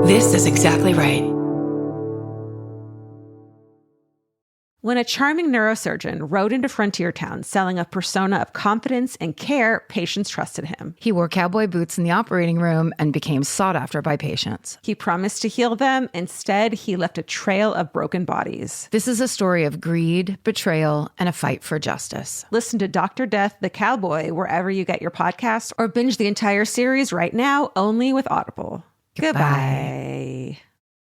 This is exactly right. When a charming neurosurgeon rode into Frontier Town selling a persona of confidence and care, patients trusted him. He wore cowboy boots in the operating room and became sought after by patients. He promised to heal them. Instead, he left a trail of broken bodies. This is a story of greed, betrayal, and a fight for justice. Listen to Dr. Death, the Cowboy, wherever you get your podcasts, or binge the entire series right now, only with Audible. Goodbye.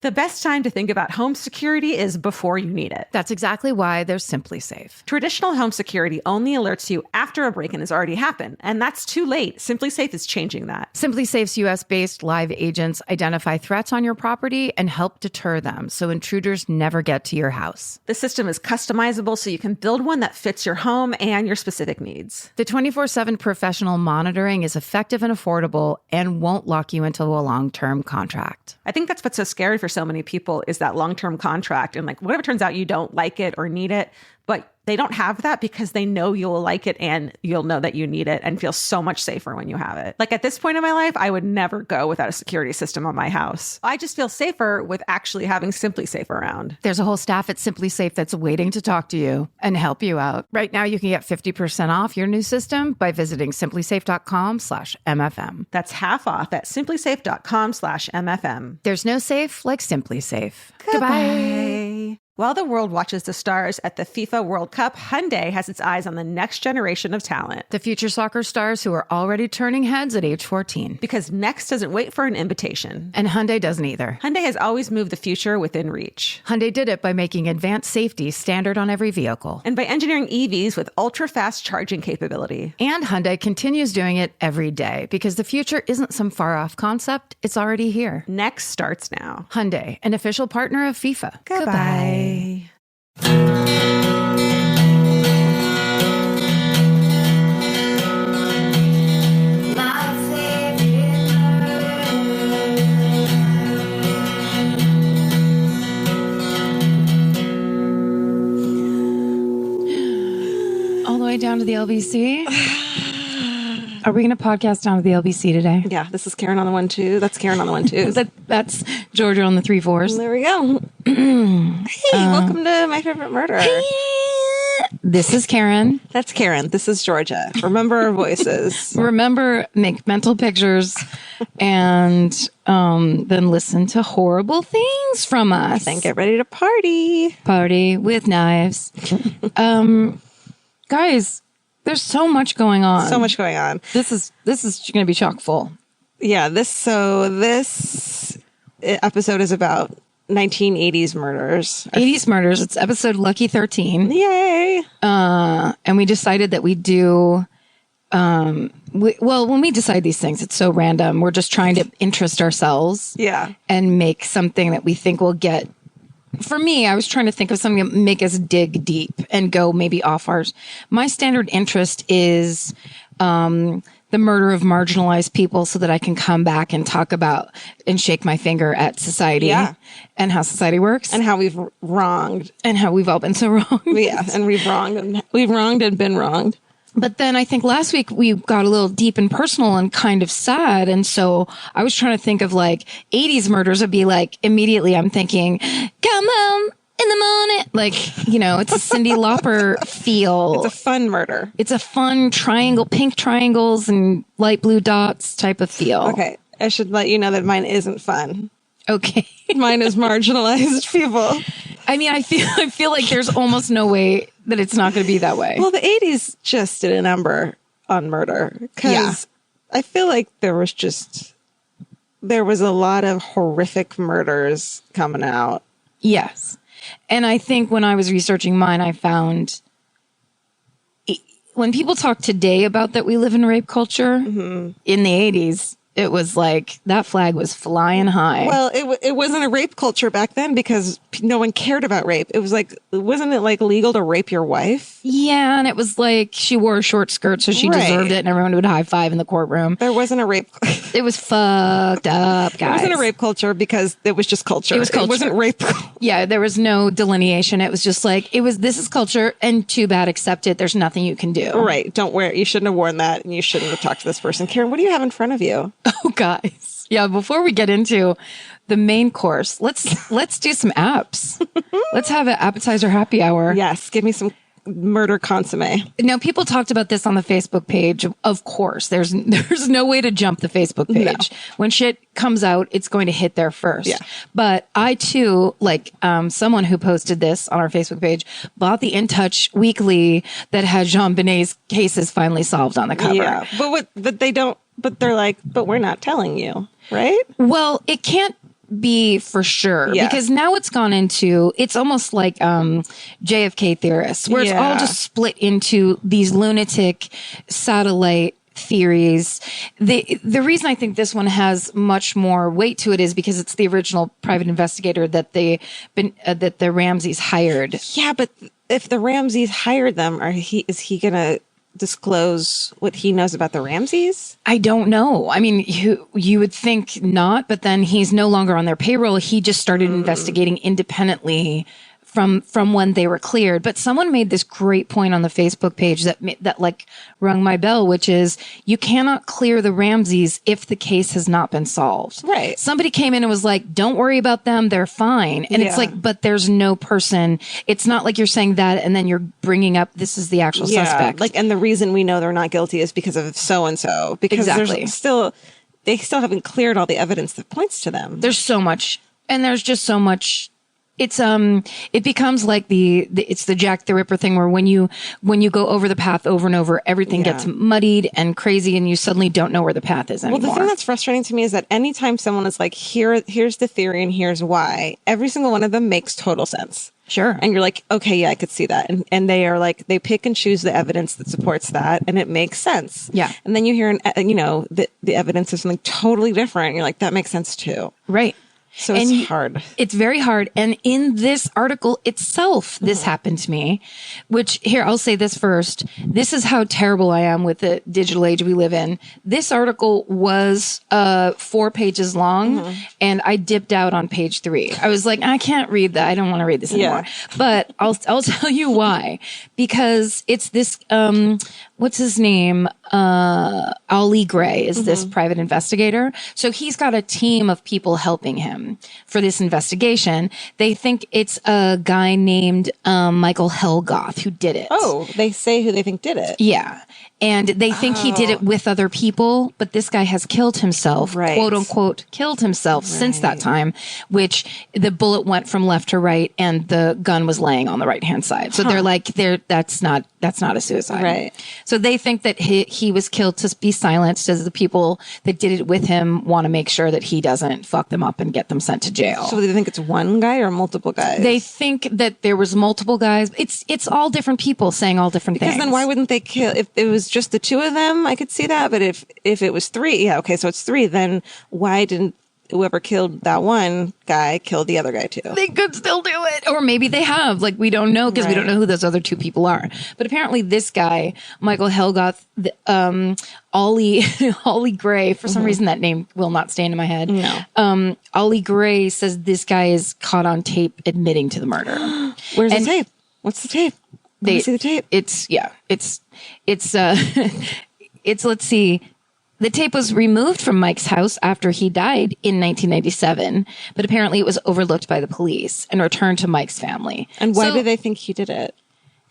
The best time to think about home security is before you need it. That's exactly why there's Simply Safe. Traditional home security only alerts you after a break-in has already happened, and that's too late. Simply Safe is changing that. Simply Safe's US-based live agents identify threats on your property and help deter them so intruders never get to your house. The system is customizable so you can build one that fits your home and your specific needs. The 24/7 professional monitoring is effective and affordable and won't lock you into a long-term contract. I think that's what's so scary for so many people is that long-term contract. And like, what if it turns out you don't like it or need it, but they don't have that because they know you'll like it and you'll know that you need it and feel so much safer when you have it. Like at this point in my life, I would never go without a security system on my house. I just feel safer with actually having Simply Safe around. There's a whole staff at Simply Safe that's waiting to talk to you and help you out. Right now, you can get 50% off your new system by visiting simplysafe.com/MFM. That's half off at simplysafe.com/MFM. There's no safe like Simply Safe. Goodbye. While the world watches the stars at the FIFA World Cup, Hyundai has its eyes on the next generation of talent. The future soccer stars who are already turning heads at age 14. Because next doesn't wait for an invitation. And Hyundai doesn't either. Hyundai has always moved the future within reach. Hyundai did it by making advanced safety standard on every vehicle. And by engineering EVs with ultra-fast charging capability. And Hyundai continues doing it every day because the future isn't some far-off concept. It's already here. Next starts now. Hyundai, an official partner of FIFA. Goodbye. All the way down to the LBC. Are we going to podcast down to the LBC today? Yeah, this is Karen on the 1-2. That's Karen on the 1-2. That's Georgia on the 3-4s. There we go. Hey, welcome to My Favorite Murder. This is Karen. That's Karen. This is Georgia. Remember our voices. Remember, make mental pictures and then listen to horrible things from us. Then get ready to party. Party with knives. Guys, there's so much going on. So much going on. This is going to be chock full. Yeah, this episode is about 1980s murders. 80s murders. It's episode Lucky 13. Yay. And we decided that we do when we decide these things, it's so random. We're just trying to interest ourselves. Yeah. And make something that we think will get. For me, I was trying to think of something that make us dig deep and go maybe off ours. My standard interest is the murder of marginalized people so that I can come back and talk about and shake my finger at society and how society works. And how we've wronged. And how we've all been so wrong. Yeah, and we've wronged and been wronged. But then I think last week we got a little deep and personal and kind of sad. And so I was trying to think of like 80s murders would be like, immediately I'm thinking, come home in the morning. Like, you know, it's a Cyndi Lauper feel. It's a fun murder. It's a fun triangle, pink triangles and light blue dots type of feel. Okay. I should let you know that mine isn't fun. Okay. Mine is marginalized people. I mean, I feel like there's almost no way that it's not going to be that way. Well, the 80s just did a number on murder. Because I feel like there was a lot of horrific murders coming out. Yes. And I think when I was researching mine, I found when people talk today about that we live in rape culture, in the 80s, it was like that flag was flying high. Well, it wasn't a rape culture back then because no one cared about rape. It was like, wasn't it like illegal to rape your wife? Yeah, and it was like she wore a short skirt, so she deserved it, and everyone would high five in the courtroom. There wasn't a rape. It was fucked up, guys. It wasn't a rape culture because it was just culture. It was culture. It wasn't rape. Yeah, there was no delineation. It was just like this is culture, and too bad, accept it. There's nothing you can do. Right. Don't wear it. You shouldn't have worn that, and you shouldn't have talked to this person. Karen, what do you have in front of you? Oh, guys. Yeah, before we get into the main course, let's do some apps. Let's have an appetizer happy hour. Yes, give me some murder consomme. Now, people talked about this on the Facebook page. Of course, there's no way to jump the Facebook page. No. When shit comes out, it's going to hit there first. Yeah. But I too, like someone who posted this on our Facebook page, bought the In Touch Weekly that had Jean Benet's cases finally solved on the cover. Yeah, but they don't. But they're like, but we're not telling you, right? Well, it can't be for sure because now it's gone into, it's almost like JFK theorists where it's all just split into these lunatic satellite theories. The reason I think this one has much more weight to it is because it's the original private investigator that that the Ramseys hired. Yeah, but if the Ramseys hired them, is he gonna disclose what he knows about the Ramseys? I don't know. I mean, you would think not, but then he's no longer on their payroll. He just started investigating independently from when they were cleared. But someone made this great point on the Facebook page that like rung my bell, which is you cannot clear the Ramseys if the case has not been solved. Right. Somebody came in and was like, don't worry about them. They're fine. And it's like, but there's no person. It's not like you're saying that and then you're bringing up, this is the actual suspect. Like, and the reason we know they're not guilty is because of so-and-so. Because they still haven't cleared all the evidence that points to them. There's so much. And there's just so much. It's it becomes like it's the Jack the Ripper thing where when you go over the path over and over, everything gets muddied and crazy and you suddenly don't know where the path is anymore. Well, the thing that's frustrating to me is that anytime someone is like, here's the theory and here's why, every single one of them makes total sense. Sure. And you're like, okay, yeah, I could see that. And they are like, they pick and choose the evidence that supports that and it makes sense. Yeah. And then you hear, the evidence is something totally different. And you're like, that makes sense too. Right. So it's hard. It's very hard. And in this article itself, this happened to me, which here, I'll say this first. This is how terrible I am with the digital age we live in. This article was 4 pages long and I dipped out on page 3. I was like, I can't read that. I don't want to read this anymore. But I'll tell you why. Because it's this, what's his name? Ollie Gray is this private investigator. So he's got a team of people helping him for this investigation. They think it's a guy named Michael Helgoth who did it. Oh, they say who they think did it. Yeah. And they think he did it with other people, but this guy has killed himself, quote unquote, killed himself since that time, which the bullet went from left to right and the gun was laying on the right hand side. So they're like, that's not a suicide. Right. So they think that he was killed to be silenced as the people that did it with him want to make sure that he doesn't fuck them up and get them sent to jail. So they think it's one guy or multiple guys? They think that there was multiple guys. It's all different people saying all different things. Because then why wouldn't they kill? If it was just the 2 of them, I could see that. But if it was 3, okay, so it's 3, then why didn't whoever killed that one guy kill the other guy too? They could still do it. Or maybe they have. Like, we don't know because we don't know who those other 2 people are. But apparently this guy, Michael Helgoth, Ollie Gray, for some reason that name will not stay into my head. No. Ollie Gray says this guy is caught on tape admitting to the murder. Where's the tape? What's the tape? Let me see the tape. Let's see. The tape was removed from Mike's house after he died in 1997, but apparently it was overlooked by the police and returned to Mike's family. And why do they think he did it?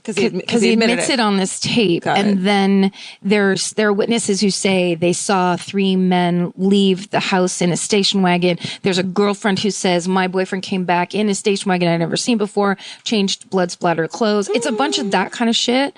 Because he admits it on this tape. And then there are witnesses who say they saw 3 men leave the house in a station wagon. There's a girlfriend who says, my boyfriend came back in a station wagon I'd never seen before, changed blood splatter clothes. It's a bunch of that kind of shit.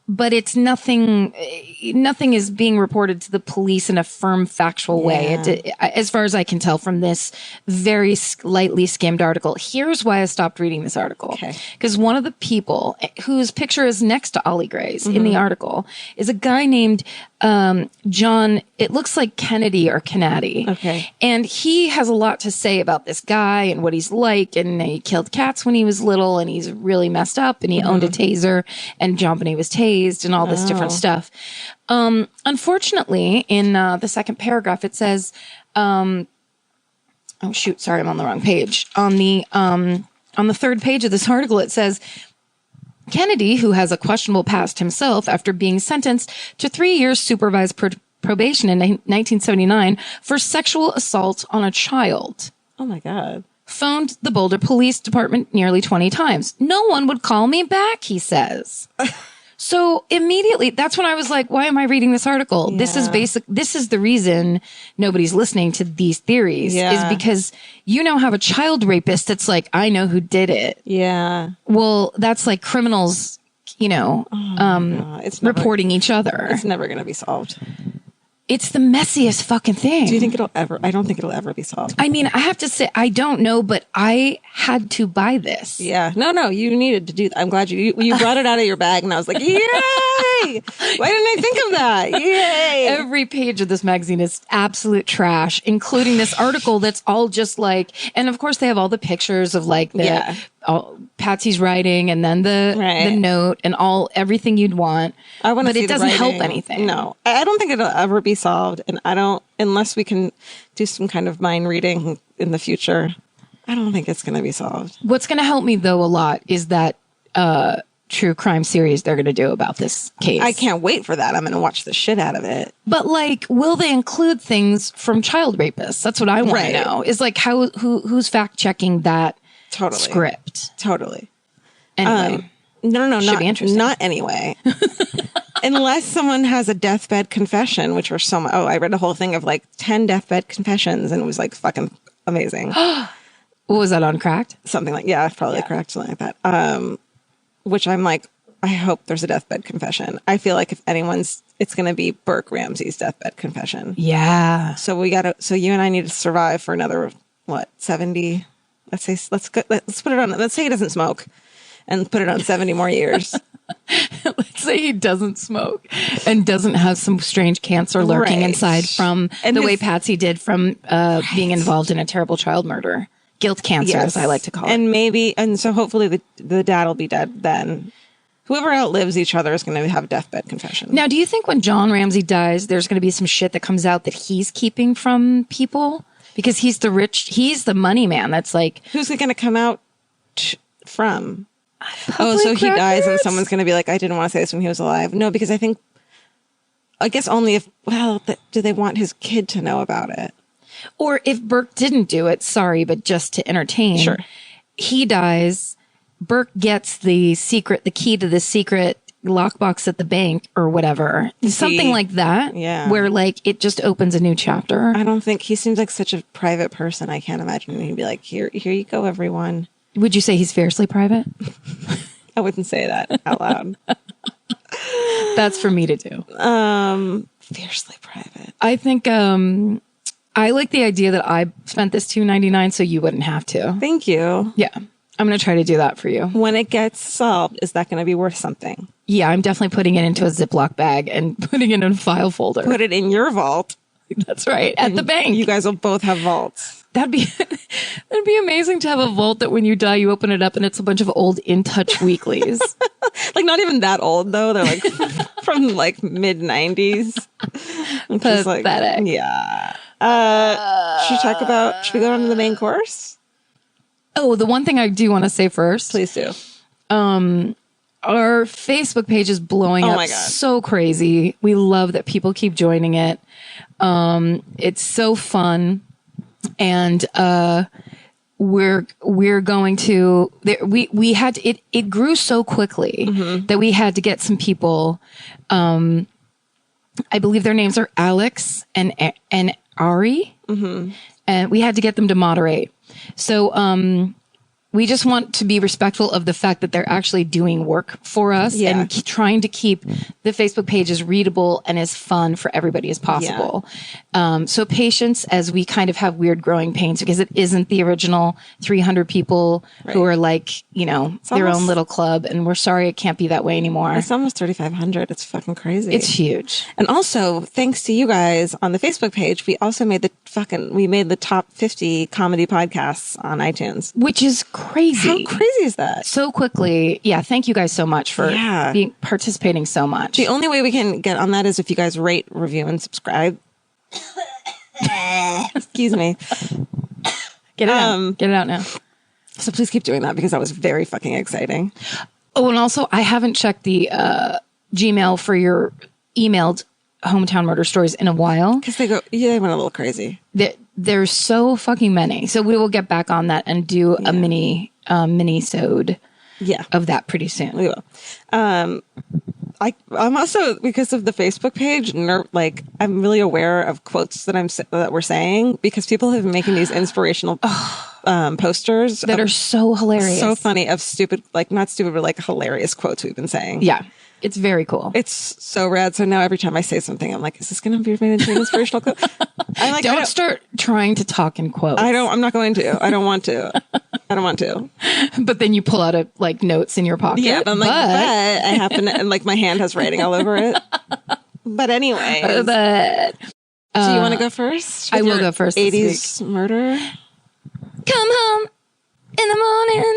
But it's nothing is being reported to the police in a firm factual way. As far as I can tell from this very lightly skimmed article. Here's why I stopped reading this article. Because one of the people whose picture is next to Ollie Gray's in the article is a guy named John, it looks like Kennedy or Kennedy. Okay. And he has a lot to say about this guy and what he's like. And he killed cats when he was little and he's really messed up and he owned a taser and John Bonet was tased and all this different stuff. Unfortunately, in the second paragraph, it says, oh shoot, sorry, I'm on the wrong page. On the 3rd page of this article, it says, Kennedy, who has a questionable past himself after being sentenced to 3 years supervised probation in 1979 for sexual assault on a child. Oh my God. Phoned the Boulder Police Department nearly 20 times. No one would call me back, he says. So immediately, that's when I was like, why am I reading this article? Yeah. This is the reason nobody's listening to these theories is because you now have a child rapist that's like, I know who did it. Yeah. Well, that's like criminals, reporting each other. It's never going to be solved. It's the messiest fucking thing. Do you think I don't think it'll ever be solved. I mean, I have to say, I don't know, but I had to buy this. Yeah. No, you needed to do that. I'm glad you brought it out of your bag and I was like, yay! Why didn't I think of that? Yay! Every page of this magazine is absolute trash, including this article that's all just like, and of course they have all the pictures of like Patsy's writing and then the note and everything you'd want. But it doesn't help anything. No, I don't think it'll ever be solved. And unless we can do some kind of mind reading in the future, I don't think it's going to be solved. What's going to help me though a lot is that, true crime series they're going to do about this case. I can't wait for that. I'm going to watch the shit out of it. But like, will they include things from child rapists? That's what I want to know. Is like who's fact checking that script? Totally. Anyway, no, should be interesting. Not anyway. Unless someone has a deathbed confession, which were I read a whole thing of like 10 deathbed confessions, and it was like fucking amazing. What was that on Cracked? Something like probably Cracked, something like that. Which I'm like, I hope there's a deathbed confession. I feel like if it's going to be Burke Ramsey's deathbed confession. Yeah. So you and I need to survive for another, 70? Let's put it on, let's say he doesn't smoke and put it on 70 more years. Let's say he doesn't smoke and doesn't have some strange cancer lurking inside from the way Patsy did from being involved in a terrible child murder. Guilt cancer, as I like to call it. And so hopefully the dad will be dead then. Whoever outlives each other is going to have a deathbed confession. Now, do you think when John Ramsey dies, there's going to be some shit that comes out that he's keeping from people? Because he's the money man. That's like... Who's it going to come out from? So he dies and someone's going to be like, I didn't want to say this when he was alive. No, because I guess only if, do they want his kid to know about it? Or if Burke didn't do it, but just to entertain. Sure. He dies. Burke gets the key to the secret lockbox at the bank or whatever. Something like that. Yeah. Where like it just opens a new chapter. I don't think he seems like such a private person. I can't imagine he'd be like, here you go, everyone. Would you say he's fiercely private? I wouldn't say that out loud. That's for me to do. Fiercely private. I think I like the idea that I spent this $2.99 so you wouldn't have to. Thank you. Yeah. I'm going to try to do that for you. When it gets solved, is that going to be worth something? Yeah, I'm definitely putting it into a Ziploc bag and putting it in a file folder. Put it in your vault. That's right. At the bank. You guys will both have vaults. That'd be amazing to have a vault that when you die, you open it up and it's a bunch of old In Touch weeklies. Like not even that old though. They're like from like mid 90s. Pathetic. Yeah. Should we go on to the main course? Oh, the one thing I do want to say first. Please do. Our Facebook page is blowing up so crazy. We love that people keep joining it. It's so fun. And we're going to we had to, it grew so quickly that we had to get some people. I believe their names are Alex and Ari, and we had to get them to moderate. So we just want to be respectful of the fact that they're actually doing work for us and trying to keep the Facebook page as readable and as fun for everybody as possible. So patience as we kind of have weird growing pains because it isn't the original 300 people who are like, their own little club. And we're sorry it can't be that way anymore. It's almost 3,500. It's fucking crazy. It's huge. And also, thanks to you guys on the Facebook page, we also made the top 50 comedy podcasts on iTunes. Which is crazy. How crazy is that? So quickly. Yeah. Thank you guys so much for participating so much. The only way we can get on that is if you guys rate, review, and subscribe. Excuse me. Get it out. Get it out now. So please keep doing that because that was very fucking exciting. Oh, and also I haven't checked the Gmail for your emailed hometown murder stories in a while. Because they went a little crazy. There's so fucking many. So we will get back on that and do a mini-sode of that pretty soon. We will. I'm also, because of the Facebook page, I'm really aware of quotes that we're saying, because people have been making these inspirational posters that are so hilarious, so funny, of stupid, not stupid, but hilarious quotes we've been saying. Yeah, it's very cool. It's so rad. So now every time I say something, I'm like, is this going to be made into an inspirational quote? Don't start trying to talk in quotes. I'm not going to. I don't want to. But then you pull out notes in your pocket. Yeah, but I happen to, and my hand has writing all over it. But anyway. Do you want to go first? I will go first. 80s murder. Come home in the morning.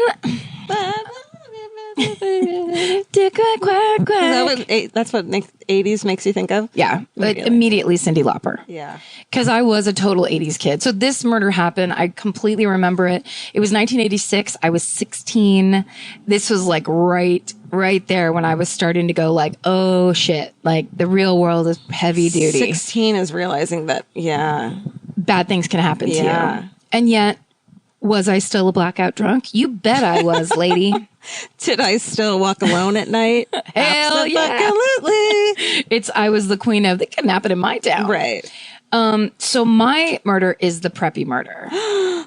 Dick, quack, quack, quack. That's what 80s makes you think of? Yeah. Immediately Cyndi Lauper. Yeah. Because I was a total 80s kid. So this murder happened. I completely remember it. It was 1986. I was 16. This was right there when I was starting to go oh shit. The real world is heavy duty. 16 is realizing that, bad things can happen to you. And yet, was I still a blackout drunk? You bet I was, lady. Did I still walk alone at night? Hell yeah. Absolutely. I was the queen of, they couldn't happen in my town. Right. So my murder is the Preppie Murder.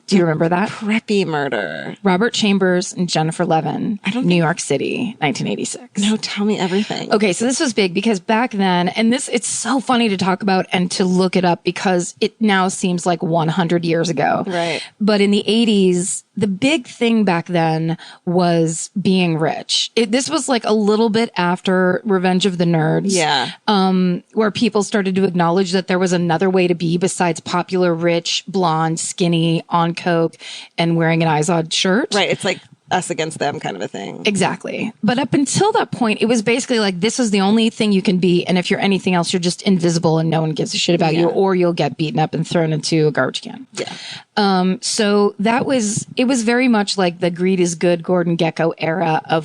Do you remember that? Preppie Murder. Robert Chambers and Jennifer Levin, New York City, 1986. No, tell me everything. Okay, so this was big because back then, and it's so funny to talk about and to look it up because it now seems like 100 years ago. Right. But in the 80s, the big thing back then was being rich. This was a little bit after Revenge of the Nerds. Yeah. Where people started to acknowledge that there was another way to be besides popular, rich, blonde, skinny, on coke, and wearing an Izod shirt. Right. It's us against them kind of a thing. Exactly. But up until that point, it was basically this is the only thing you can be. And if you're anything else, you're just invisible and no one gives a shit about you, or you'll get beaten up and thrown into a garbage can. Yeah. So it was very much the greed is good Gordon Gekko era of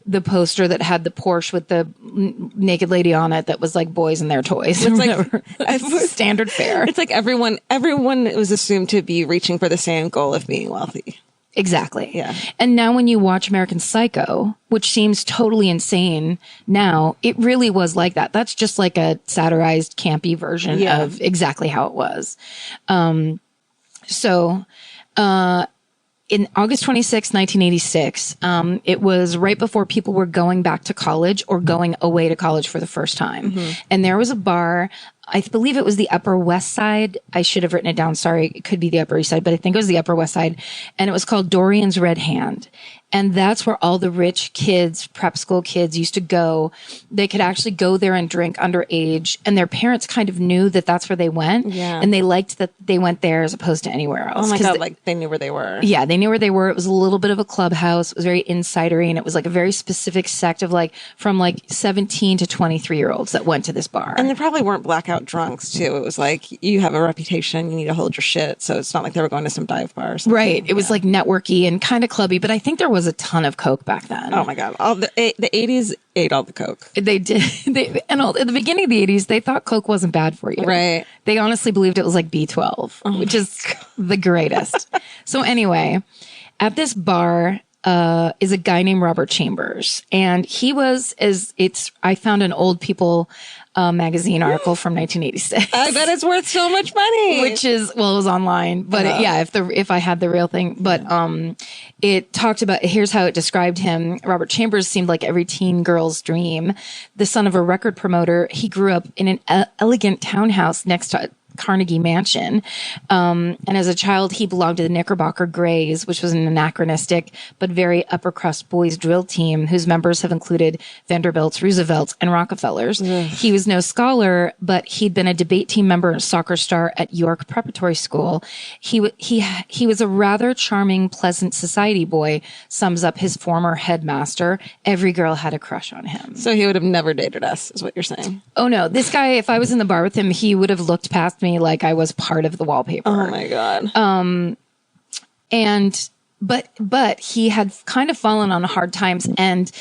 the poster that had the Porsche with the naked lady on it that was boys and their toys. It's standard fare. It's everyone was assumed to be reaching for the same goal of being wealthy. Exactly. Yeah. And now when you watch American Psycho, which seems totally insane now, it really was like that. That's just a satirized, campy version of exactly how it was. In August 26, 1986, it was right before people were going back to college or going away to college for the first time. Mm-hmm. And there was a bar, I believe it was the Upper West Side. I should have written it down. Sorry. It could be the Upper East Side, but I think it was the Upper West Side. And it was called Dorian's Red Hand. And that's where all the rich kids, prep school kids used to go. They could actually go there and drink underage. And their parents kind of knew that that's where they went. Yeah. And they liked that they went there as opposed to anywhere else. Oh my God. They knew where they were. Yeah. They knew where they were. It was a little bit of a clubhouse. It was very insidery. And it was a very specific sect of from 17 to 23-year-olds that went to this bar. And they probably weren't blackout drunks too. It was you have a reputation. You need to hold your shit. So it's not like they were going to some dive bar or something. Right. It was networky and kind of clubby. But I think there was a ton of coke back then. Oh my God. The 80s ate all the coke. They did. And at the beginning of the 80s, they thought coke wasn't bad for you. Right. They honestly believed it was B12, which is the greatest. So anyway, at this bar is a guy named Robert Chambers. And he was, I found an old people magazine article from 1986. I bet it's worth so much money. Which is, well, it was online, but if I had the real thing, but it talked about, here's how it described him. Robert Chambers seemed like every teen girl's dream. The son of a record promoter, he grew up in an elegant townhouse next to Carnegie Mansion. And as a child, he belonged to the Knickerbocker Grays, which was an anachronistic but very upper crust boys drill team whose members have included Vanderbilts, Roosevelts, and Rockefellers. Ugh. He was no scholar, but he'd been a debate team member and soccer star at York Preparatory School. He was a rather charming, pleasant society boy, sums up his former headmaster. Every girl had a crush on him. So he would have never dated us, is what you're saying. Oh no, this guy, if I was in the bar with him, he would have looked past me like I was part of the wallpaper. Oh my God. And but he had kind of fallen on hard times. And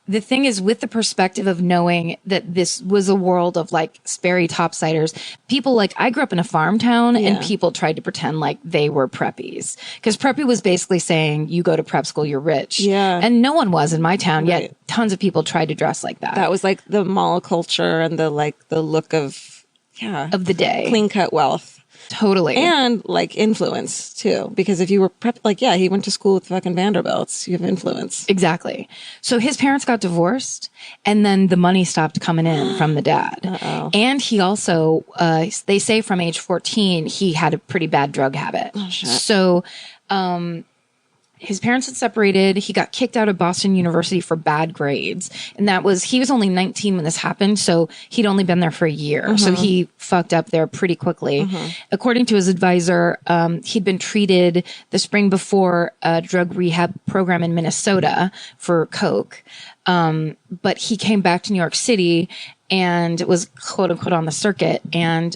the thing is, with the perspective of knowing that this was a world of like very topsiders, people like, I grew up in a farm town and people tried to pretend like they were preppies, because preppy was basically saying, you go to prep school, you're rich. Yeah. And no one was in my town, yet tons of people tried to dress like that. That was like the mall culture and the look of the day. Clean cut wealth. Totally. And like influence too, because if you were he went to school with fucking Vanderbilts. You have influence. Exactly. So his parents got divorced, and then the money stopped coming in from the dad. Uh-oh. And he also, they say from age 14, he had a pretty bad drug habit. Oh, shit. So, his parents had separated. He got kicked out of Boston University for bad grades. And he was only 19 when this happened. So he'd only been there for a year. So he fucked up there pretty quickly. According to his advisor, he'd been treated the spring before a drug rehab program in Minnesota for coke. But he came back to New York City and was quote unquote on the circuit. And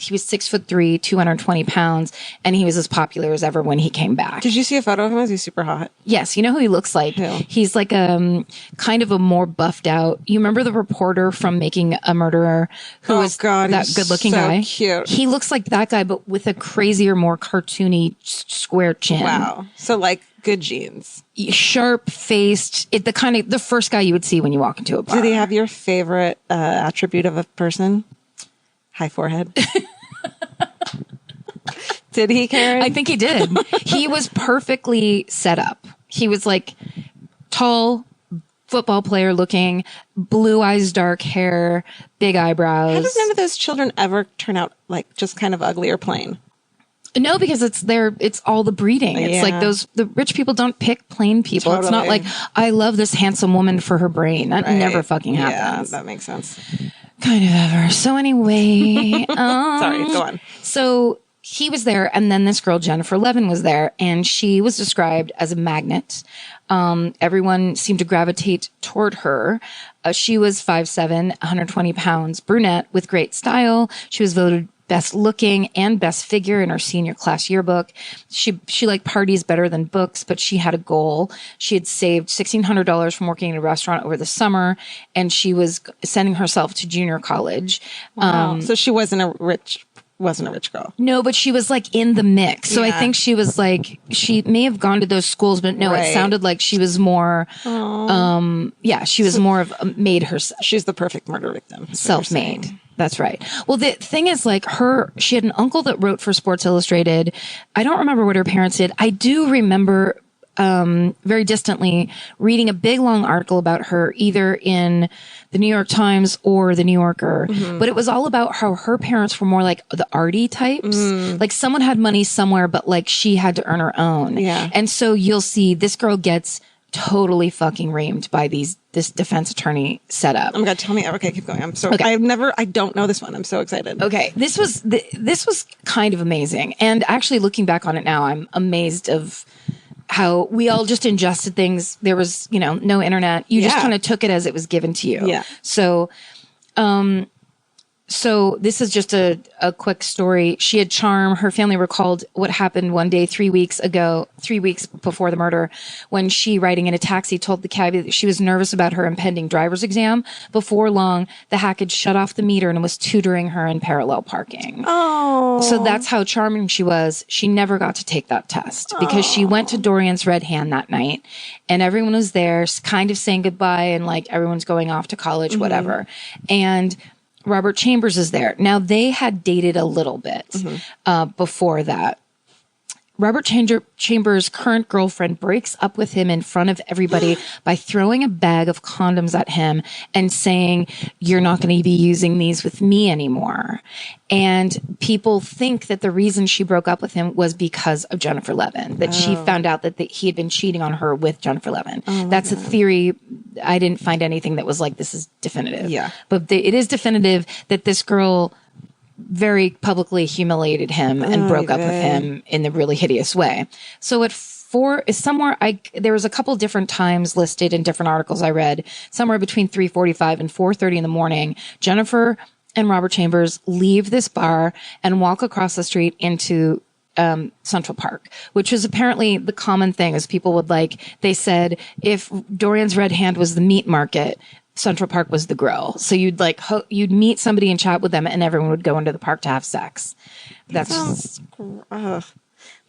he was 6'3", 220 pounds, and he was as popular as ever when he came back. Did you see a photo of him? Is he super hot? Yes. You know who he looks like? Who? He's like kind of a more buffed out. You remember the reporter from Making a Murderer who was that good looking guy? Cute. He looks like that guy, but with a crazier, more cartoony square chin. Wow. So like good genes. Sharp faced, the first guy you would see when you walk into a bar. Did he have your favorite attribute of a person? High forehead. Did he, Karen? I think he did. He was perfectly set up. He was like tall, football player looking, blue eyes, dark hair, big eyebrows. How does none of those children ever turn out like just kind of ugly or plain? No, because it's all the breeding. It's like the rich people don't pick plain people. Totally. It's not like, I love this handsome woman for her brain. That never fucking happens. Yeah, that makes sense. Kind of ever. So anyway, Sorry, go on. So he was there, and then this girl, Jennifer Levin, was there, and she was described as a magnet. Everyone seemed to gravitate toward her. She was 5'7", 120 pounds, brunette with great style. She was voted best looking and best figure in her senior class yearbook. She liked parties better than books, but she had a goal. She had saved $1,600 from working in a restaurant over the summer, and she was sending herself to junior college. Wow. So she wasn't a rich girl. No, but she was like in the mix. So I think she was like, she may have gone to those schools, but no, it sounded like she was more, she was more of made herself. She's the perfect murder victim. Self-made. That's right. Well, the thing is, like, she had an uncle that wrote for Sports Illustrated. I don't remember what her parents did. I do remember very distantly reading a big long article about her either in the New York Times or the New Yorker. But it was all about how her parents were more like the arty types. Like someone had money somewhere, but like she had to earn her own. Yeah. And so you'll see this girl gets totally fucking reamed by this defense attorney setup. Oh my God, tell me. Okay, keep going. I'm so, okay. I don't know this one. I'm so excited. Okay. This was kind of amazing. And actually looking back on it now, I'm amazed of how we all just ingested things. There was, no internet. You just kind of took it as it was given to you. Yeah. So this is just a quick story. She had charm. Her family recalled what happened one day 3 weeks before the murder, when she, riding in a taxi, told the cabbie that she was nervous about her impending driver's exam. Before long, the hack had shut off the meter and was tutoring her in parallel parking. Oh. So that's how charming she was. She never got to take that test because she went to Dorian's Red Hand that night, and everyone was there kind of saying goodbye, and like everyone's going off to college, whatever. And Robert Chambers is there. Now, they had dated a little bit before that. Robert Chambers' current girlfriend breaks up with him in front of everybody by throwing a bag of condoms at him and saying, "You're not going to be using these with me anymore." And people think that the reason she broke up with him was because of Jennifer Levin, that she found out that he had been cheating on her with Jennifer Levin. That's a theory. I didn't find anything that was like, this is definitive. Yeah. But it is definitive that this girl very publicly humiliated him and broke up with him in the really hideous way. So there was a couple different times listed in different articles I read, somewhere between 3:45 and 4:30 in the morning. Jennifer and Robert Chambers leave this bar and walk across the street into Central Park, which was apparently the common thing is people would they said if Dorian's Red Hand was the meat market, Central Park was the grill. So you'd you'd meet somebody and chat with them and everyone would go into the park to have sex. That's just,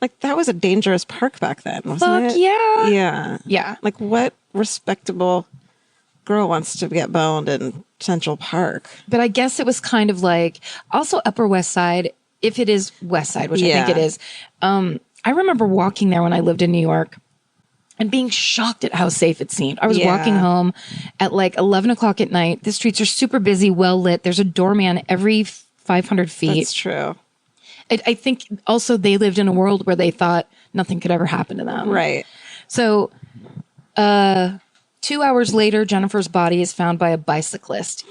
like that was a dangerous park back then, wasn't fuck it? yeah. Yeah. Yeah. Like what respectable girl wants to get boned in Central Park? But I guess it was kind of also Upper West Side, if it is West Side, which I think it is. I remember walking there when I lived in New York and being shocked at how safe it seemed. I was walking home at 11 o'clock at night. The streets are super busy, well lit. There's a doorman every 500 feet. That's true. I think also they lived in a world where they thought nothing could ever happen to them. Right. So 2 hours later, Jennifer's body is found by a bicyclist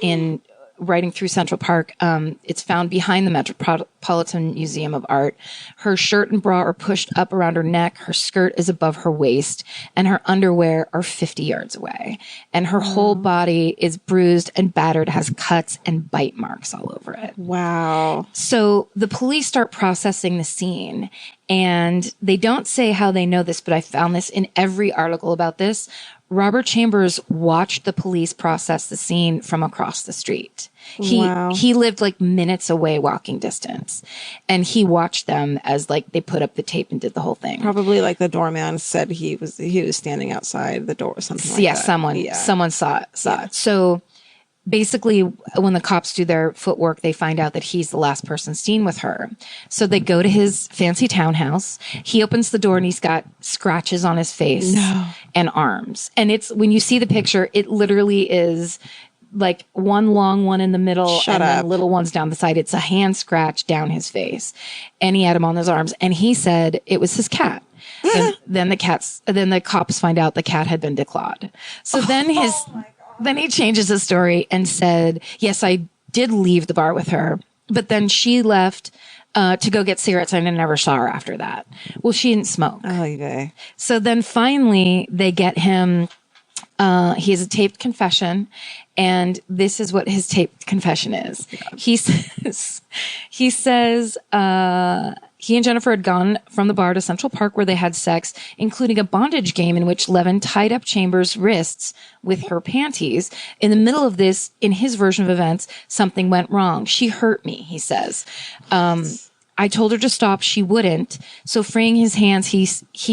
riding through Central Park. It's found behind the Metropolitan Museum of Art. Her shirt and bra are pushed up around her neck. Her skirt is above her waist and her underwear are 50 yards away. And her whole body is bruised and battered, has cuts and bite marks all over it. Wow. So the police start processing the scene and they don't say how they know this, but I found this in every article about this. Robert Chambers watched the police process the scene from across the street. He lived minutes away walking distance and he watched them as they put up the tape and did the whole thing. Probably the doorman said he was standing outside the door or something like that. Someone saw it. So basically when the cops do their footwork, they find out that he's the last person seen with her. So they go to his fancy townhouse. He opens the door and he's got scratches on his face and arms. And when you see the picture, it literally is one long one in the middle then little ones down the side. It's a hand scratch down his face. And he had him on his arms. And he said it was his cat. And then the cops find out the cat had been declawed. So then he changes his story and said, yes, I did leave the bar with her, but then she left to go get cigarettes and I never saw her after that. Well, she didn't smoke. Oh, yeah. So then finally they get him, he has a taped confession and this is what his taped confession is. He says, he and Jennifer had gone from the bar to Central Park where they had sex, including a bondage game in which Levin tied up Chambers' wrists with her panties. In the middle of this, in his version of events, something went wrong. She hurt me, he says. I told her to stop. She wouldn't. So freeing his hands, he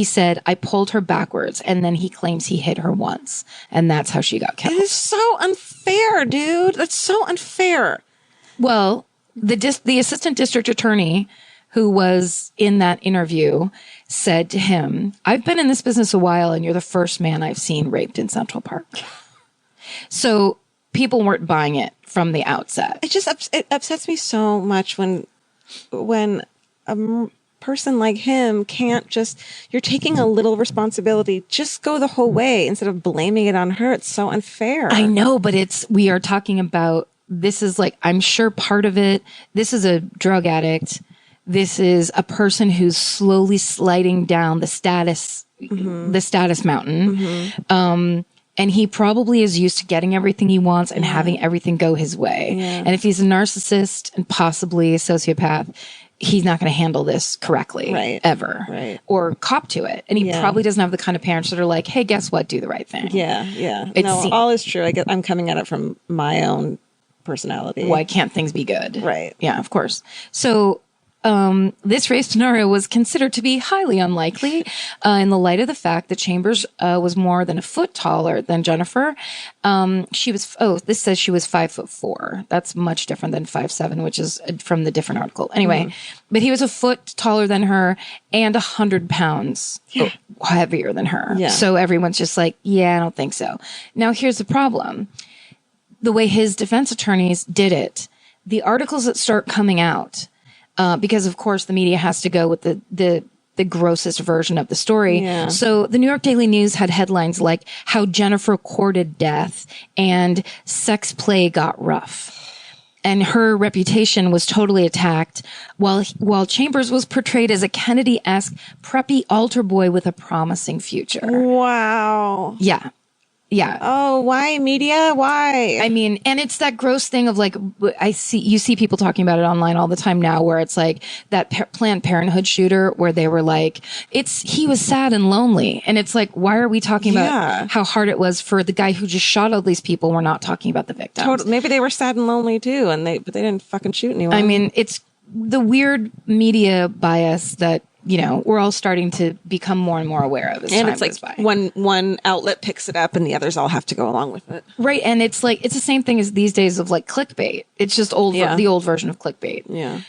said, I pulled her backwards. And then he claims he hit her once. And that's how she got killed. It is so unfair, dude. That's so unfair. Well, the assistant district attorney who was in that interview said to him, I've been in this business a while and you're the first man I've seen raped in Central Park. So people weren't buying it from the outset. It upsets me so much when a person like him can't you're taking a little responsibility, just go the whole way instead of blaming it on her. It's so unfair. I know, but we are talking about, this is I'm sure part of it, this is a drug addict. This is a person who's slowly sliding down the status mountain. And he probably is used to getting everything he wants and having everything go his way. Yeah. And if he's a narcissist and possibly a sociopath, he's not going to handle this correctly ever or cop to it. And he probably doesn't have the kind of parents that are like, hey, guess what? Do the right thing. Yeah. All is true. I'm coming at it from my own personality. Why can't things be good? Right. Yeah, of course. So this race scenario was considered to be highly unlikely in the light of the fact that Chambers was more than a foot taller than Jennifer. This says she was 5'4". That's much different than 5'7", which is from the different article. Anyway, but he was a foot taller than her and 100 pounds heavier than her. Yeah. So everyone's just like, yeah, I don't think so. Now, here's the problem. The way his defense attorneys did it, the articles that start coming out, because of course the media has to go with the grossest version of the story. Yeah. So the New York Daily News had headlines like how Jennifer courted death and sex play got rough. And her reputation was totally attacked while Chambers was portrayed as a Kennedy-esque preppy altar boy with a promising future. Wow. Yeah. Yeah. Oh, why media? Why? I mean, and it's that gross thing of like, you see people talking about it online all the time now, where it's like that Planned Parenthood shooter where they were like, he was sad and lonely. And it's like, why are we talking about how hard it was for the guy who just shot all these people? We're not talking about the victims. Totally. Maybe they were sad and lonely too, but they didn't fucking shoot anyone. I mean, it's the weird media bias that, we're all starting to become more and more aware of as time goes by. One outlet picks it up and the others all have to go along with it. Right. And it's like, it's the same thing as these days of like clickbait. It's just the old version of clickbait. Yeah.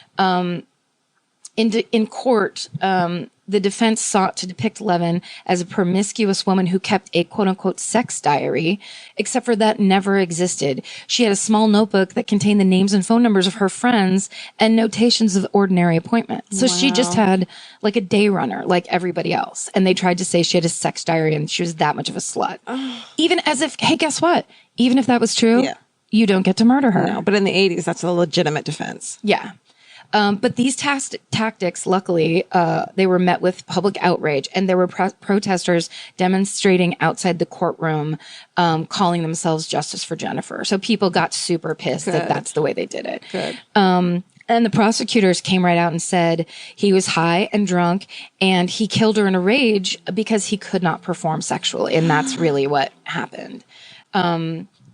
In court, the defense sought to depict Levin as a promiscuous woman who kept a quote-unquote sex diary, except for that never existed. She had a small notebook that contained the names and phone numbers of her friends and notations of ordinary appointments. So she just had like a day runner like everybody else. And they tried to say she had a sex diary and she was that much of a slut. Even as if, hey, guess what? Even if that was true, you don't get to murder her. No, but in the 80s, that's a legitimate defense. Yeah. But these tactics, luckily, they were met with public outrage, and there were protesters demonstrating outside the courtroom, calling themselves Justice for Jennifer. So people got super pissed that that's the way they did it. Good. And the prosecutors came right out and said he was high and drunk, and he killed her in a rage because he could not perform sexually, and that's really what happened.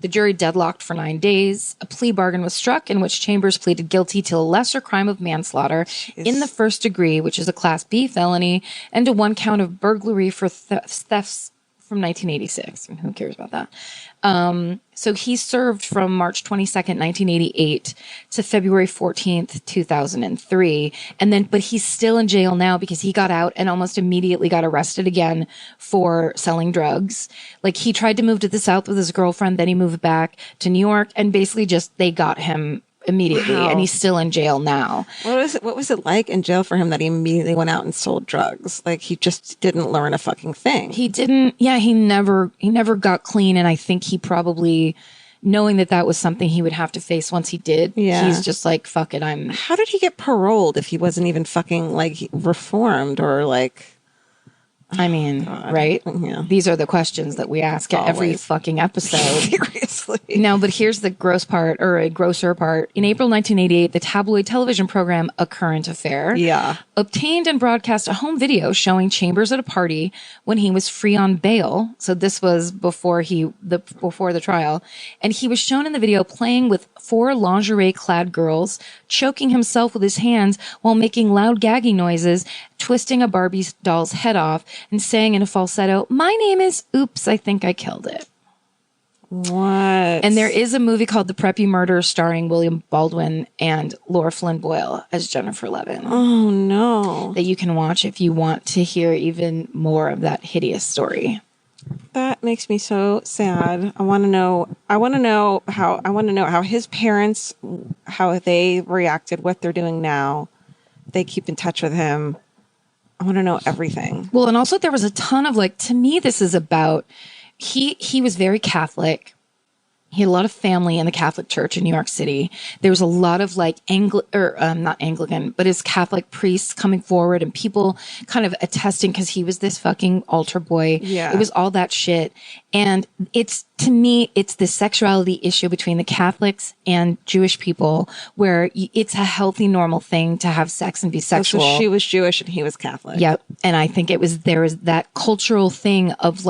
The jury deadlocked for 9 days. A plea bargain was struck in which Chambers pleaded guilty to a lesser crime of manslaughter in the first degree, which is a Class B felony, and to one count of burglary for thefts from 1986. Who cares about that? So he served from March 22nd, 1988 to February 14th, 2003. But he's still in jail now because he got out and almost immediately got arrested again for selling drugs. He tried to move to the South with his girlfriend, then he moved back to New York, and basically they got him immediately. Wow. And he's still in jail now. What was it like in jail for him that he immediately went out and sold drugs? He just didn't learn a fucking thing. He didn't. Yeah, he never got clean. And I think he probably, knowing that was something he would have to face once he did, he's just like, fuck it, How did he get paroled if he wasn't even fucking reformed or I mean, right? Yeah. These are the questions that we ask at every fucking episode. Seriously. No, but here's the grosser part. In April 1988, the tabloid television program A Current Affair obtained and broadcast a home video showing Chambers at a party when he was free on bail. So this was before the trial. And he was shown in the video playing with 4 lingerie-clad girls, choking himself with his hands while making loud gagging noises, twisting a Barbie doll's head off, and saying in a falsetto, "My name is Oops, I think I killed it." What? And there is a movie called The Preppie Murder starring William Baldwin and Laura Flynn Boyle as Jennifer Levin. Oh, no. That you can watch if you want to hear even more of that hideous story. That makes me so sad. I want to know how his parents, how they reacted, what they're doing now. They keep in touch with him. I want to know everything. Well, and also there was a ton of to me, this is about, he was very Catholic. He had a lot of family in the Catholic Church in New York City. There was a lot of not Anglican, but his Catholic priests coming forward and people kind of attesting because he was this fucking altar boy. Yeah. It was all that shit. And to me, it's the sexuality issue between the Catholics and Jewish people where it's a healthy, normal thing to have sex and be sexual. So she was Jewish and he was Catholic. Yep. And I think there was that cultural thing of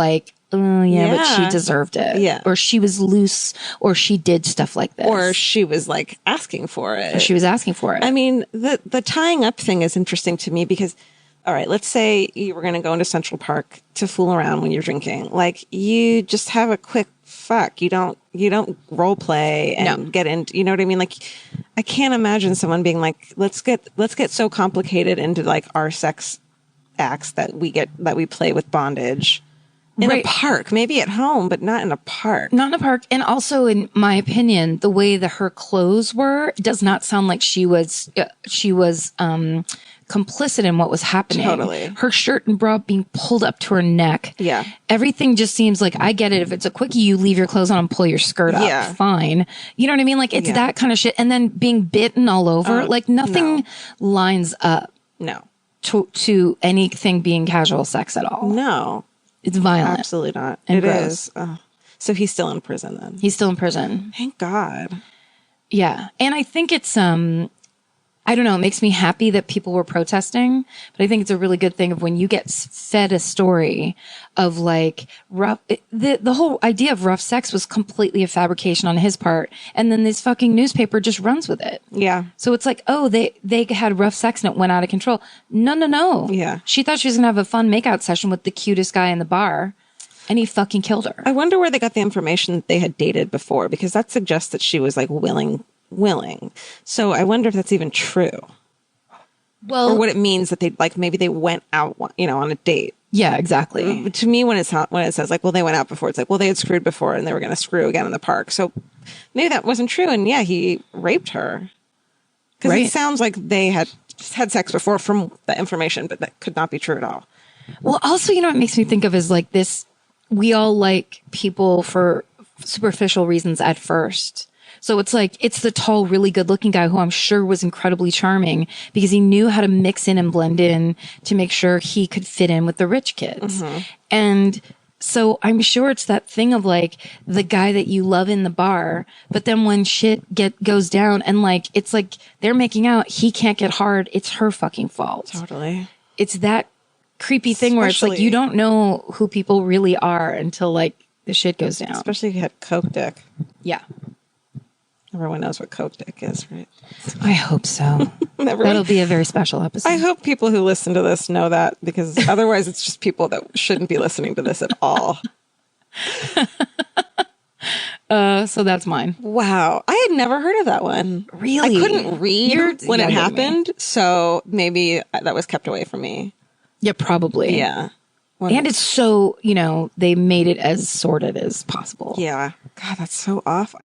but she deserved it. Yeah. Or she was loose, or she did stuff like this. Or she was asking for it. I mean, the tying up thing is interesting to me because, all right, let's say you were going to go into Central Park to fool around when you're drinking. You just have a quick fuck. You don't role play and get into, you know what I mean? I can't imagine someone being let's get so complicated into our sex acts that we play with bondage. In a park, maybe at home, but not in a park. Not in a park. And also, in my opinion, the way that her clothes were does not sound like she was complicit in what was happening. Totally. Her shirt and bra being pulled up to her neck. Yeah. Everything just seems I get it. If it's a quickie, you leave your clothes on and pull your skirt up. Yeah. Fine. You know what I mean? It's that kind of shit. And then being bitten all over. Nothing lines up. No. To anything being casual sex at all. No. It's violent. Absolutely not. And it gross. is. So he's still in prison then. He's still in prison. Thank God. Yeah. And I think it's, I don't know, it makes me happy that people were protesting, but I think it's a really good thing of when you get fed a story of like rough, the whole idea of rough sex was completely a fabrication on his part. And then this fucking newspaper just runs with it. Yeah. So it's like, oh, they had rough sex and it went out of control. No. Yeah. She thought she was going to have a fun makeout session with the cutest guy in the bar and he fucking killed her. I wonder where they got the information that they had dated before, because that suggests that she was like willing. So I wonder if that's even true. Well, or what it means that they like maybe they went out, on a date. Yeah, exactly. To me, when it says like, well, they went out before, it's like, well, they had screwed before and they were going to screw again in the park. So maybe that wasn't true. And yeah, he raped her. Because it sounds like they had sex before from the information, but that could not be true at all. Well, also, what makes me think of is like this, we all like people for superficial reasons at first. So it's like, it's the tall, really good looking guy who I'm sure was incredibly charming because he knew how to mix in and blend in to make sure he could fit in with the rich kids. Mm-hmm. And so I'm sure it's that thing of like the guy that you love in the bar, but then when shit goes down and like, it's like they're making out, he can't get hard. It's her fucking fault. Totally. It's that creepy thing where it's like, you don't know who people really are until like the shit goes down. Especially if you had coke dick. Yeah. Everyone knows what coke dick is, right? I hope so. That'll be a very special episode. I hope people who listen to this know that, because otherwise it's just people that shouldn't be listening to this at all. So that's mine. Wow. I had never heard of that one. Really? I couldn't read when it happened, so maybe that was kept away from me. Yeah, probably. Yeah. And it's so, they made it as sordid as possible. Yeah. God, that's so awful.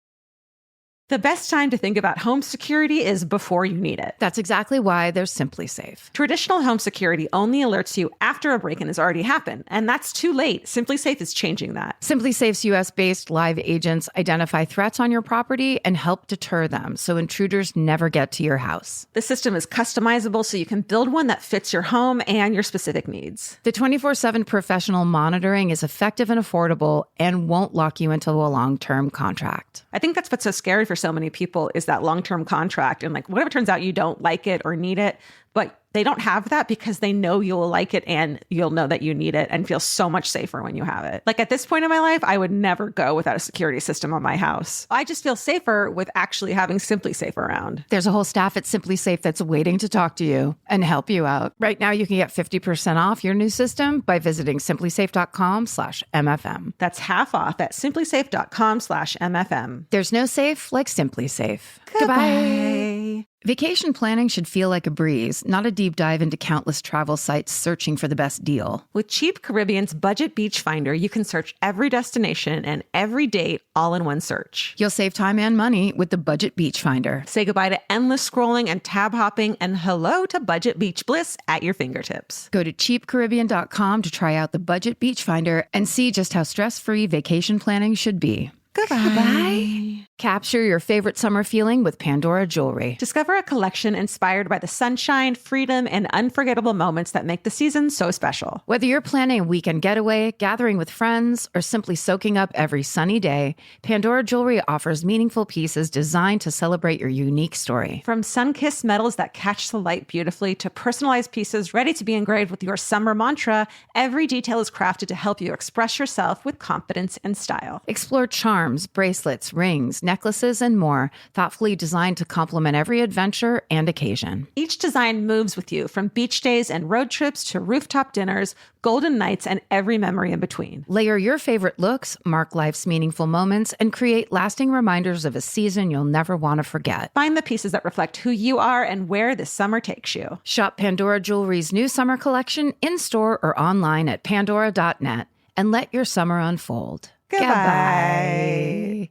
The best time to think about home security is before you need it. That's exactly why there's Simply Safe. Traditional home security only alerts you after a break-in has already happened, and that's too late. Simply Safe is changing that. Simply Safe's US-based live agents identify threats on your property and help deter them so intruders never get to your house. The system is customizable so you can build one that fits your home and your specific needs. The 24/7 professional monitoring is effective and affordable and won't lock you into a long-term contract. I think that's what's so scary for so many people is that long-term contract. And like, whatever turns out you don't like it or need it, but they don't have that because they know you'll like it and you'll know that you need it and feel so much safer when you have it. Like at this point in my life, I would never go without a security system on my house. I just feel safer with actually having Simply Safe around. There's a whole staff at Simply Safe that's waiting to talk to you and help you out. Right now, you can get 50% off your new system by visiting simplysafe.com/MFM. That's half off at simplysafe.com/MFM. There's no safe like Simply Safe. Goodbye. Vacation planning should feel like a breeze, not a deep dive into countless travel sites searching for the best deal. With Cheap Caribbean's Budget Beach Finder, you can search every destination and every date all in one search. You'll save time and money with the Budget Beach Finder. Say goodbye to endless scrolling and tab hopping and hello to Budget Beach Bliss at your fingertips. Go to cheapcaribbean.com to try out the Budget Beach Finder and see just how stress-free vacation planning should be. Goodbye. Capture your favorite summer feeling with Pandora Jewelry. Discover a collection inspired by the sunshine, freedom, and unforgettable moments that make the season so special. Whether you're planning a weekend getaway, gathering with friends, or simply soaking up every sunny day, Pandora Jewelry offers meaningful pieces designed to celebrate your unique story. From sun-kissed metals that catch the light beautifully to personalized pieces ready to be engraved with your summer mantra, every detail is crafted to help you express yourself with confidence and style. Explore charms, bracelets, rings, necklaces, and more, thoughtfully designed to complement every adventure and occasion. Each design moves with you, from beach days and road trips to rooftop dinners, golden nights, and every memory in between. Layer your favorite looks, mark life's meaningful moments, and create lasting reminders of a season you'll never want to forget. Find the pieces that reflect who you are and where this summer takes you. Shop Pandora Jewelry's new summer collection in-store or online at pandora.net and let your summer unfold. Goodbye.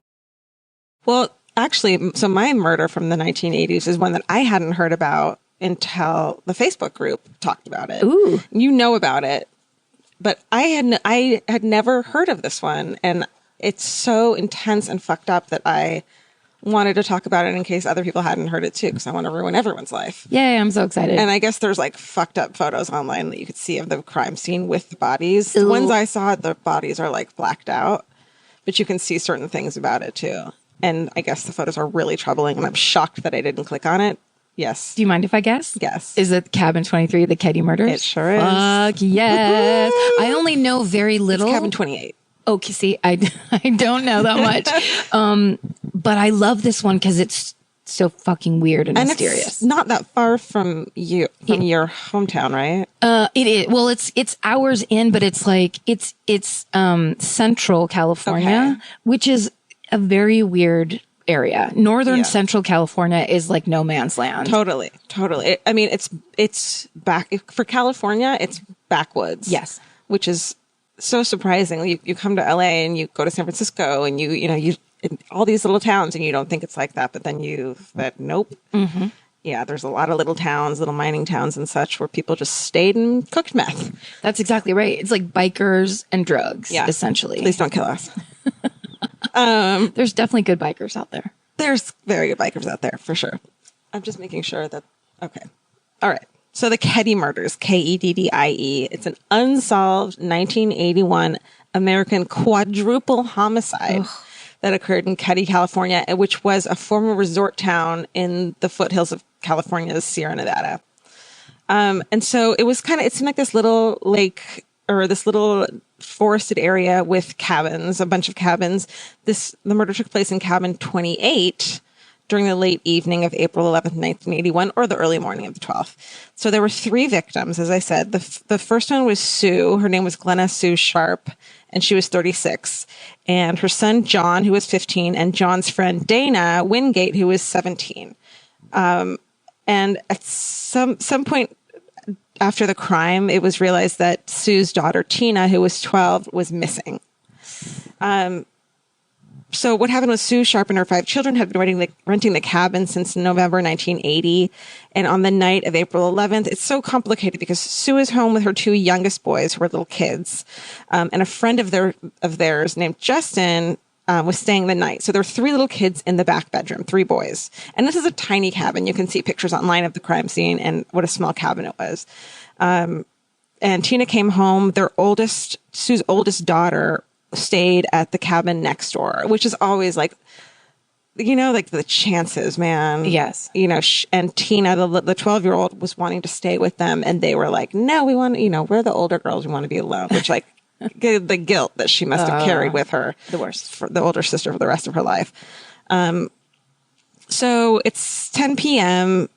Well, actually, so my murder from the 1980s is one that I hadn't heard about until the Facebook group talked about it. Ooh. You know about it, but I had never heard of this one, and it's so intense and fucked up that I wanted to talk about it in case other people hadn't heard it too, because I want to ruin everyone's life. Yay, I'm so excited. And I guess there's like fucked up photos online that you could see of the crime scene with the bodies. The ones I saw, the bodies are like blacked out. but you can see certain things about it too. And I guess the photos are really troubling, and I'm shocked that I didn't click on it. Yes. Do you mind if I guess? Yes. Is it Cabin 23, the Keddie Murders? It sure is. Fuck yes. I only know very little. It's Cabin 28. Okay, see, I don't know that much. But I love this one because it's so fucking weird and mysterious. It's not that far from your hometown, right? It is. Well, it's hours in, but it's like it's Central California, which is a very weird area. Northern Central California is like no man's land. Totally. I mean, it's back for California. It's backwoods. Yes, which is so surprising. You come to LA and you go to San Francisco and you in all these little towns and you don't think it's like that, but then nope. Mm-hmm. Yeah, there's a lot of little towns, little mining towns and such where people just stayed and cooked meth. That's exactly right. It's like bikers and drugs, essentially. Please don't kill us. There's definitely good bikers out there. There's very good bikers out there, for sure. I'm just making sure that... Okay. All right. So the Keddie Murders, Keddie. It's an unsolved 1981 American quadruple homicide that occurred in Keddie, California, which was a former resort town in the foothills of California's Sierra Nevada. And so it seemed like this little lake or this little forested area with cabins, a bunch of cabins. The murder took place in cabin 28 during the late evening of April 11th, 1981, or the early morning of the 12th. So there were 3 victims, as I said. The first one was Sue. Her name was Glenna Sue Sharp, and she was 36. And her son, John, who was 15, and John's friend, Dana Wingate, who was 17. And at some point after the crime, it was realized that Sue's daughter, Tina, who was 12, was missing. So what happened was Sue Sharp and her 5 children had been renting the cabin since November 1980. And on the night of April 11th, it's so complicated because Sue is home with her 2 youngest boys who were little kids. And a friend of theirs named Justin was staying the night. So there were 3 little kids in the back bedroom, 3 boys. And this is a tiny cabin. You can see pictures online of the crime scene and what a small cabin it was. And Tina came home. Sue's oldest daughter stayed at the cabin next door, which is always like, like the chances, man. Yes. And Tina, the 12-year-old, was wanting to stay with them. And they were like, no, we want, we're the older girls. We want to be alone, which like the guilt that she must have carried with her. The worst. For the older sister for the rest of her life. So it's 10 p.m.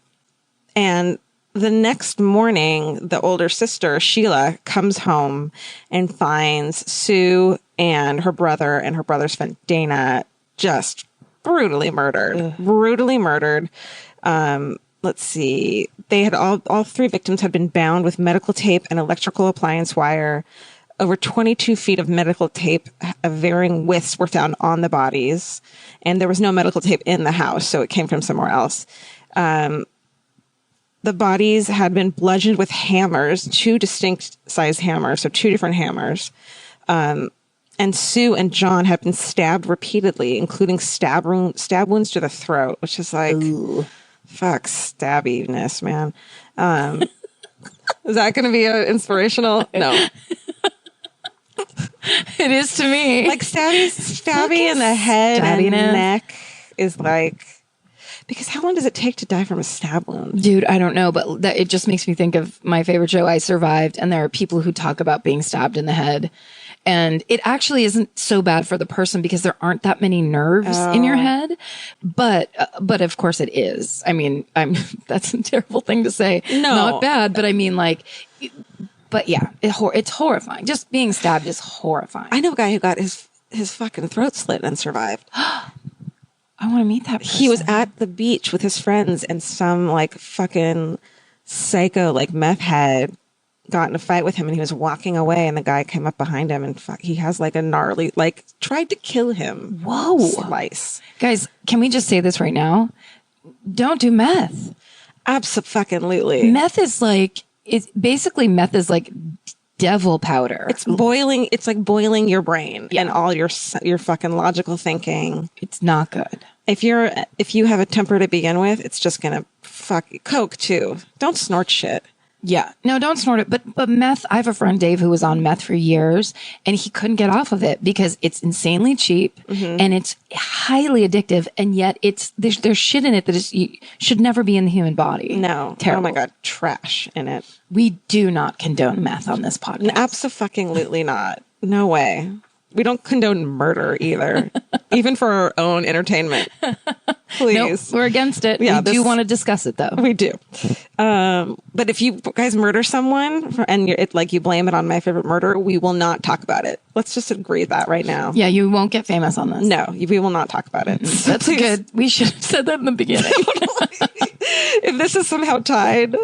and the next morning, the older sister, Sheila, comes home and finds Sue and her brother's friend, Dana, just brutally murdered. Let's see. They had all 3 victims had been bound with medical tape and electrical appliance wire. Over 22 feet of medical tape of varying widths were found on the bodies. And there was no medical tape in the house, so it came from somewhere else. The bodies had been bludgeoned with hammers, 2 distinct size hammers, so 2 different hammers. And Sue and John had been stabbed repeatedly, including stab wounds to the throat, which is like, fuck, stabbiness, man. Is that going to be inspirational? No. It is to me. Like stabby in the head and neck is like... Because how long does it take to die from a stab wound? Dude, I don't know, but it just makes me think of my favorite show, I Survived, and there are people who talk about being stabbed in the head. And it actually isn't so bad for the person because there aren't that many nerves in your head. But of course it is. I mean, that's a terrible thing to say. No. Not bad, but I mean like... But yeah, it's horrifying. Just being stabbed is horrifying. I know a guy who got his fucking throat slit and survived. I want to meet that person. He was at the beach with his friends and some like fucking psycho like meth head got in a fight with him and he was walking away and the guy came up behind him and he has like a gnarly, like tried to kill him. Whoa. Slice. Guys, can we just say this right now? Don't do meth. Absolutely. Meth is like devil powder. It's like boiling your brain and all your fucking logical thinking. It's not good. If you have a temper to begin with, it's just gonna fuck Coke too. Don't snort shit. Yeah. No, don't snort it. But meth, I have a friend, Dave, who was on meth for years and he couldn't get off of it because it's insanely cheap and it's highly addictive. And yet there's shit in it that should never be in the human body. No. Terrible. Oh my God. Trash in it. We do not condone meth on this podcast. Absolutely not. No way. We don't condone murder either, even for our own entertainment. Please. Nope, we're against it. Yeah, we do want to discuss it, though. We do. But if you guys murder someone and you blame it on My Favorite Murder, we will not talk about it. Let's just agree that right now. Yeah, you won't get famous on this. No, we will not talk about it. So That's please, good. We should have said that in the beginning. if this is somehow tied to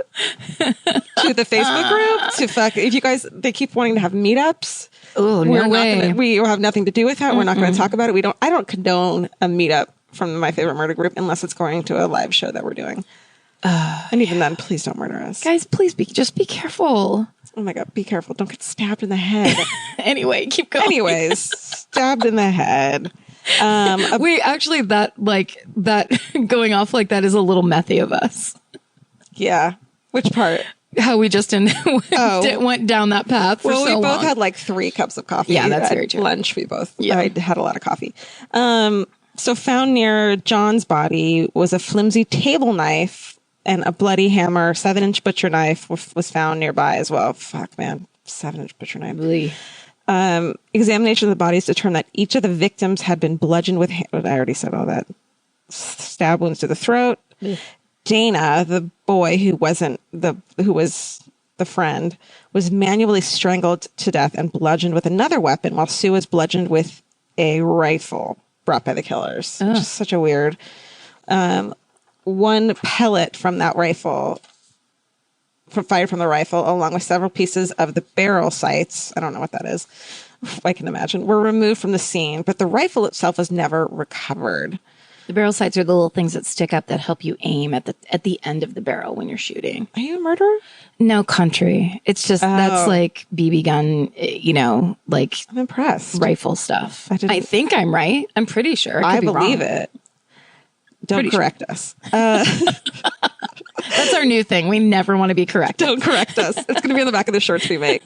the Facebook group, if you guys, they keep wanting to have meetups. Oh, no way. We have nothing to do with that. We're not going to talk about it. I don't condone a meetup from My Favorite Murder group unless it's going to a live show that we're doing. And even then, please don't murder us. Guys, please just be careful. Oh my God, be careful. Don't get stabbed in the head. Anyway, keep going. Anyways, stabbed in the head. We actually, that going off like that is a little methy of us. Yeah. Which part? How we just went down that path for so long. Well, we both had like 3 cups of coffee. Yeah, that's very true. Lunch, I had a lot of coffee. So found near John's body was a flimsy table knife and a bloody hammer. 7-inch butcher knife was found nearby as well. Fuck, man. 7-inch butcher knife. Really? Examination of the bodies determined that each of the victims had been bludgeoned with, I already said all that, stab wounds to the throat. Dana, the boy who was the friend, was manually strangled to death and bludgeoned with another weapon, while Sue was bludgeoned with a rifle brought by the killers. Which is such a weird. One pellet from that rifle, fired from the rifle, along with several pieces of the barrel sights, I don't know what that is, I can imagine, were removed from the scene, but the rifle itself was never recovered. The barrel sights are the little things that stick up that help you aim at the end of the barrel when you're shooting. Are you a murderer? No, country. It's just that's like BB gun, like I'm impressed. Rifle stuff. I think I'm right. I'm pretty sure. I believe it. Don't correct us. That's our new thing. We never want to be corrected. Don't correct us. It's going to be on the back of the shirts we make.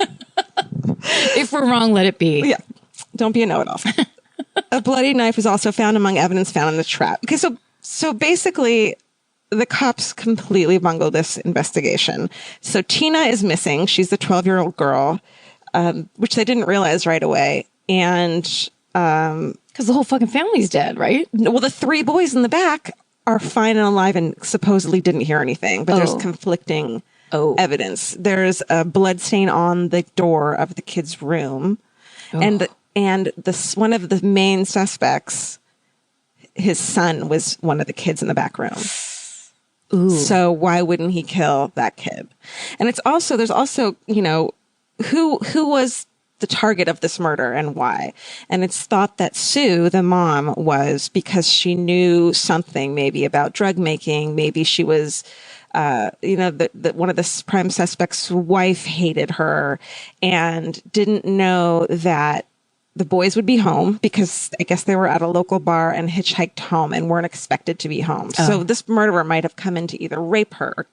If we're wrong, let it be. Yeah. Don't be a know-it-all. A bloody knife was also found among evidence found in the trap. Okay, so basically, the cops completely bungled this investigation. So Tina is missing. She's the 12-year-old girl, which they didn't realize right away. And because the whole fucking family's dead, right? Well, the 3 boys in the back are fine and alive and supposedly didn't hear anything, but there's conflicting evidence. There's a blood stain on the door of the kid's room, and one of the main suspects, his son, was one of the kids in the back room. Ooh. So why wouldn't he kill that kid? And there's also, who was the target of this murder and why? And it's thought that Sue, the mom, was because she knew something maybe about drug making. Maybe she was, one of the prime suspects' wife hated her and didn't know that the boys would be home because I guess they were at a local bar and hitchhiked home and weren't expected to be home. So this murderer might have come in to either rape her or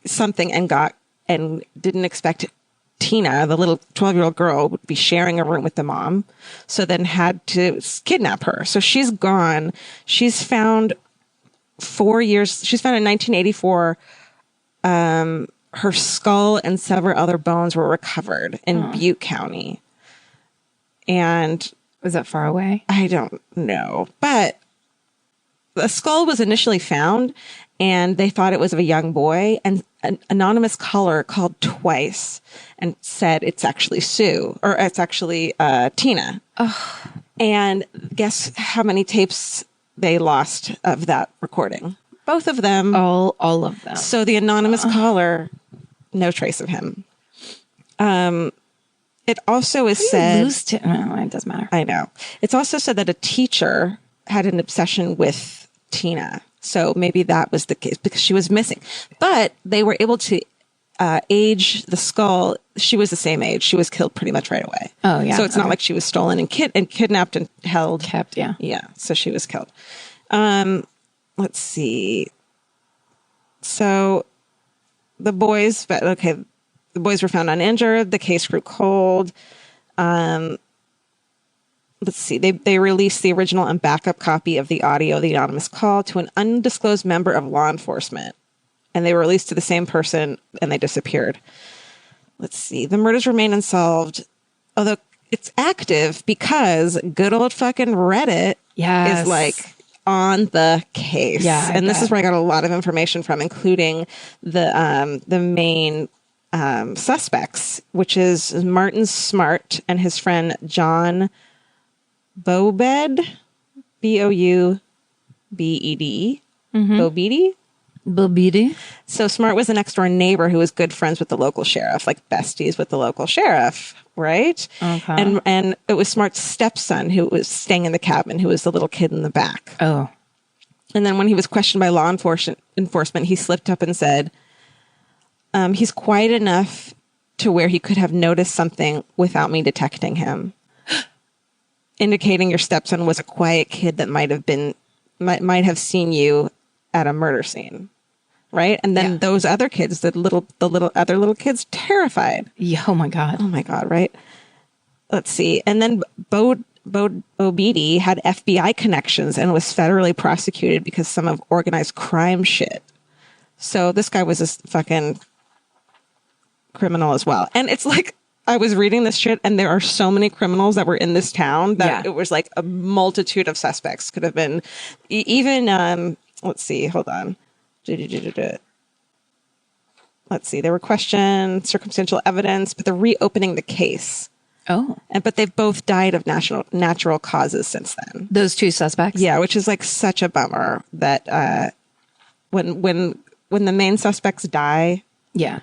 something and didn't expect Tina, the little 12-year-old girl, would be sharing a room with the mom. So then had to kidnap her. So she's gone. She's found 4 years. She's found in 1984. Her skull and several other bones were recovered in Butte County. And was that far away? I don't know. But the skull was initially found and they thought it was of a young boy. And an anonymous caller called twice and said it's actually Sue or it's actually Tina. Oh. And guess how many tapes they lost of that recording? Both of them. All of them. So the anonymous caller, no trace of him. It also is said... No, it doesn't matter. I know. It's also said that a teacher had an obsession with Tina. So maybe that was the case because she was missing. But they were able to age the skull. She was the same age. She was killed pretty much right away. Oh, yeah. So it's not like she was stolen and kidnapped and held. Kept, yeah. Yeah. So she was killed. Let's see. So the boys were found uninjured. The case grew cold. Let's see. They released the original and backup copy of the audio of the anonymous call to an undisclosed member of law enforcement. And they were released to the same person, and they disappeared. Let's see. The murders remain unsolved, although it's active because good old fucking Reddit is like on the case. Yeah, and this is where I got a lot of information from, including the main suspects, which is Martin Smart and his friend John Boubed, Boubede, Boubede. Bobidi. So Smart was a next door neighbor who was good friends with the local sheriff, like besties with the local sheriff, right? Okay. And it was Smart's stepson who was staying in the cabin, who was the little kid in the back. Oh. And then when he was questioned by law enforcement, he slipped up and said, he's quiet enough to where he could have noticed something without me detecting him. Indicating your stepson was a quiet kid that might have seen you at a murder scene, right? And then those other kids, the other little kids, terrified. Yeah, oh my god, right? Let's see. And then Boubede had FBI connections and was federally prosecuted because some of organized crime shit. So this guy was a fucking criminal as well. And it's like, I was reading this shit, and there are so many criminals that were in this town that it was like a multitude of suspects. Could have been even, let's see, hold on. Let's see, they were questioned, circumstantial evidence, but they're reopening the case. Oh. But they've both died of natural causes since then. Those two suspects? Yeah, which is like such a bummer that when the main suspects die. Yeah.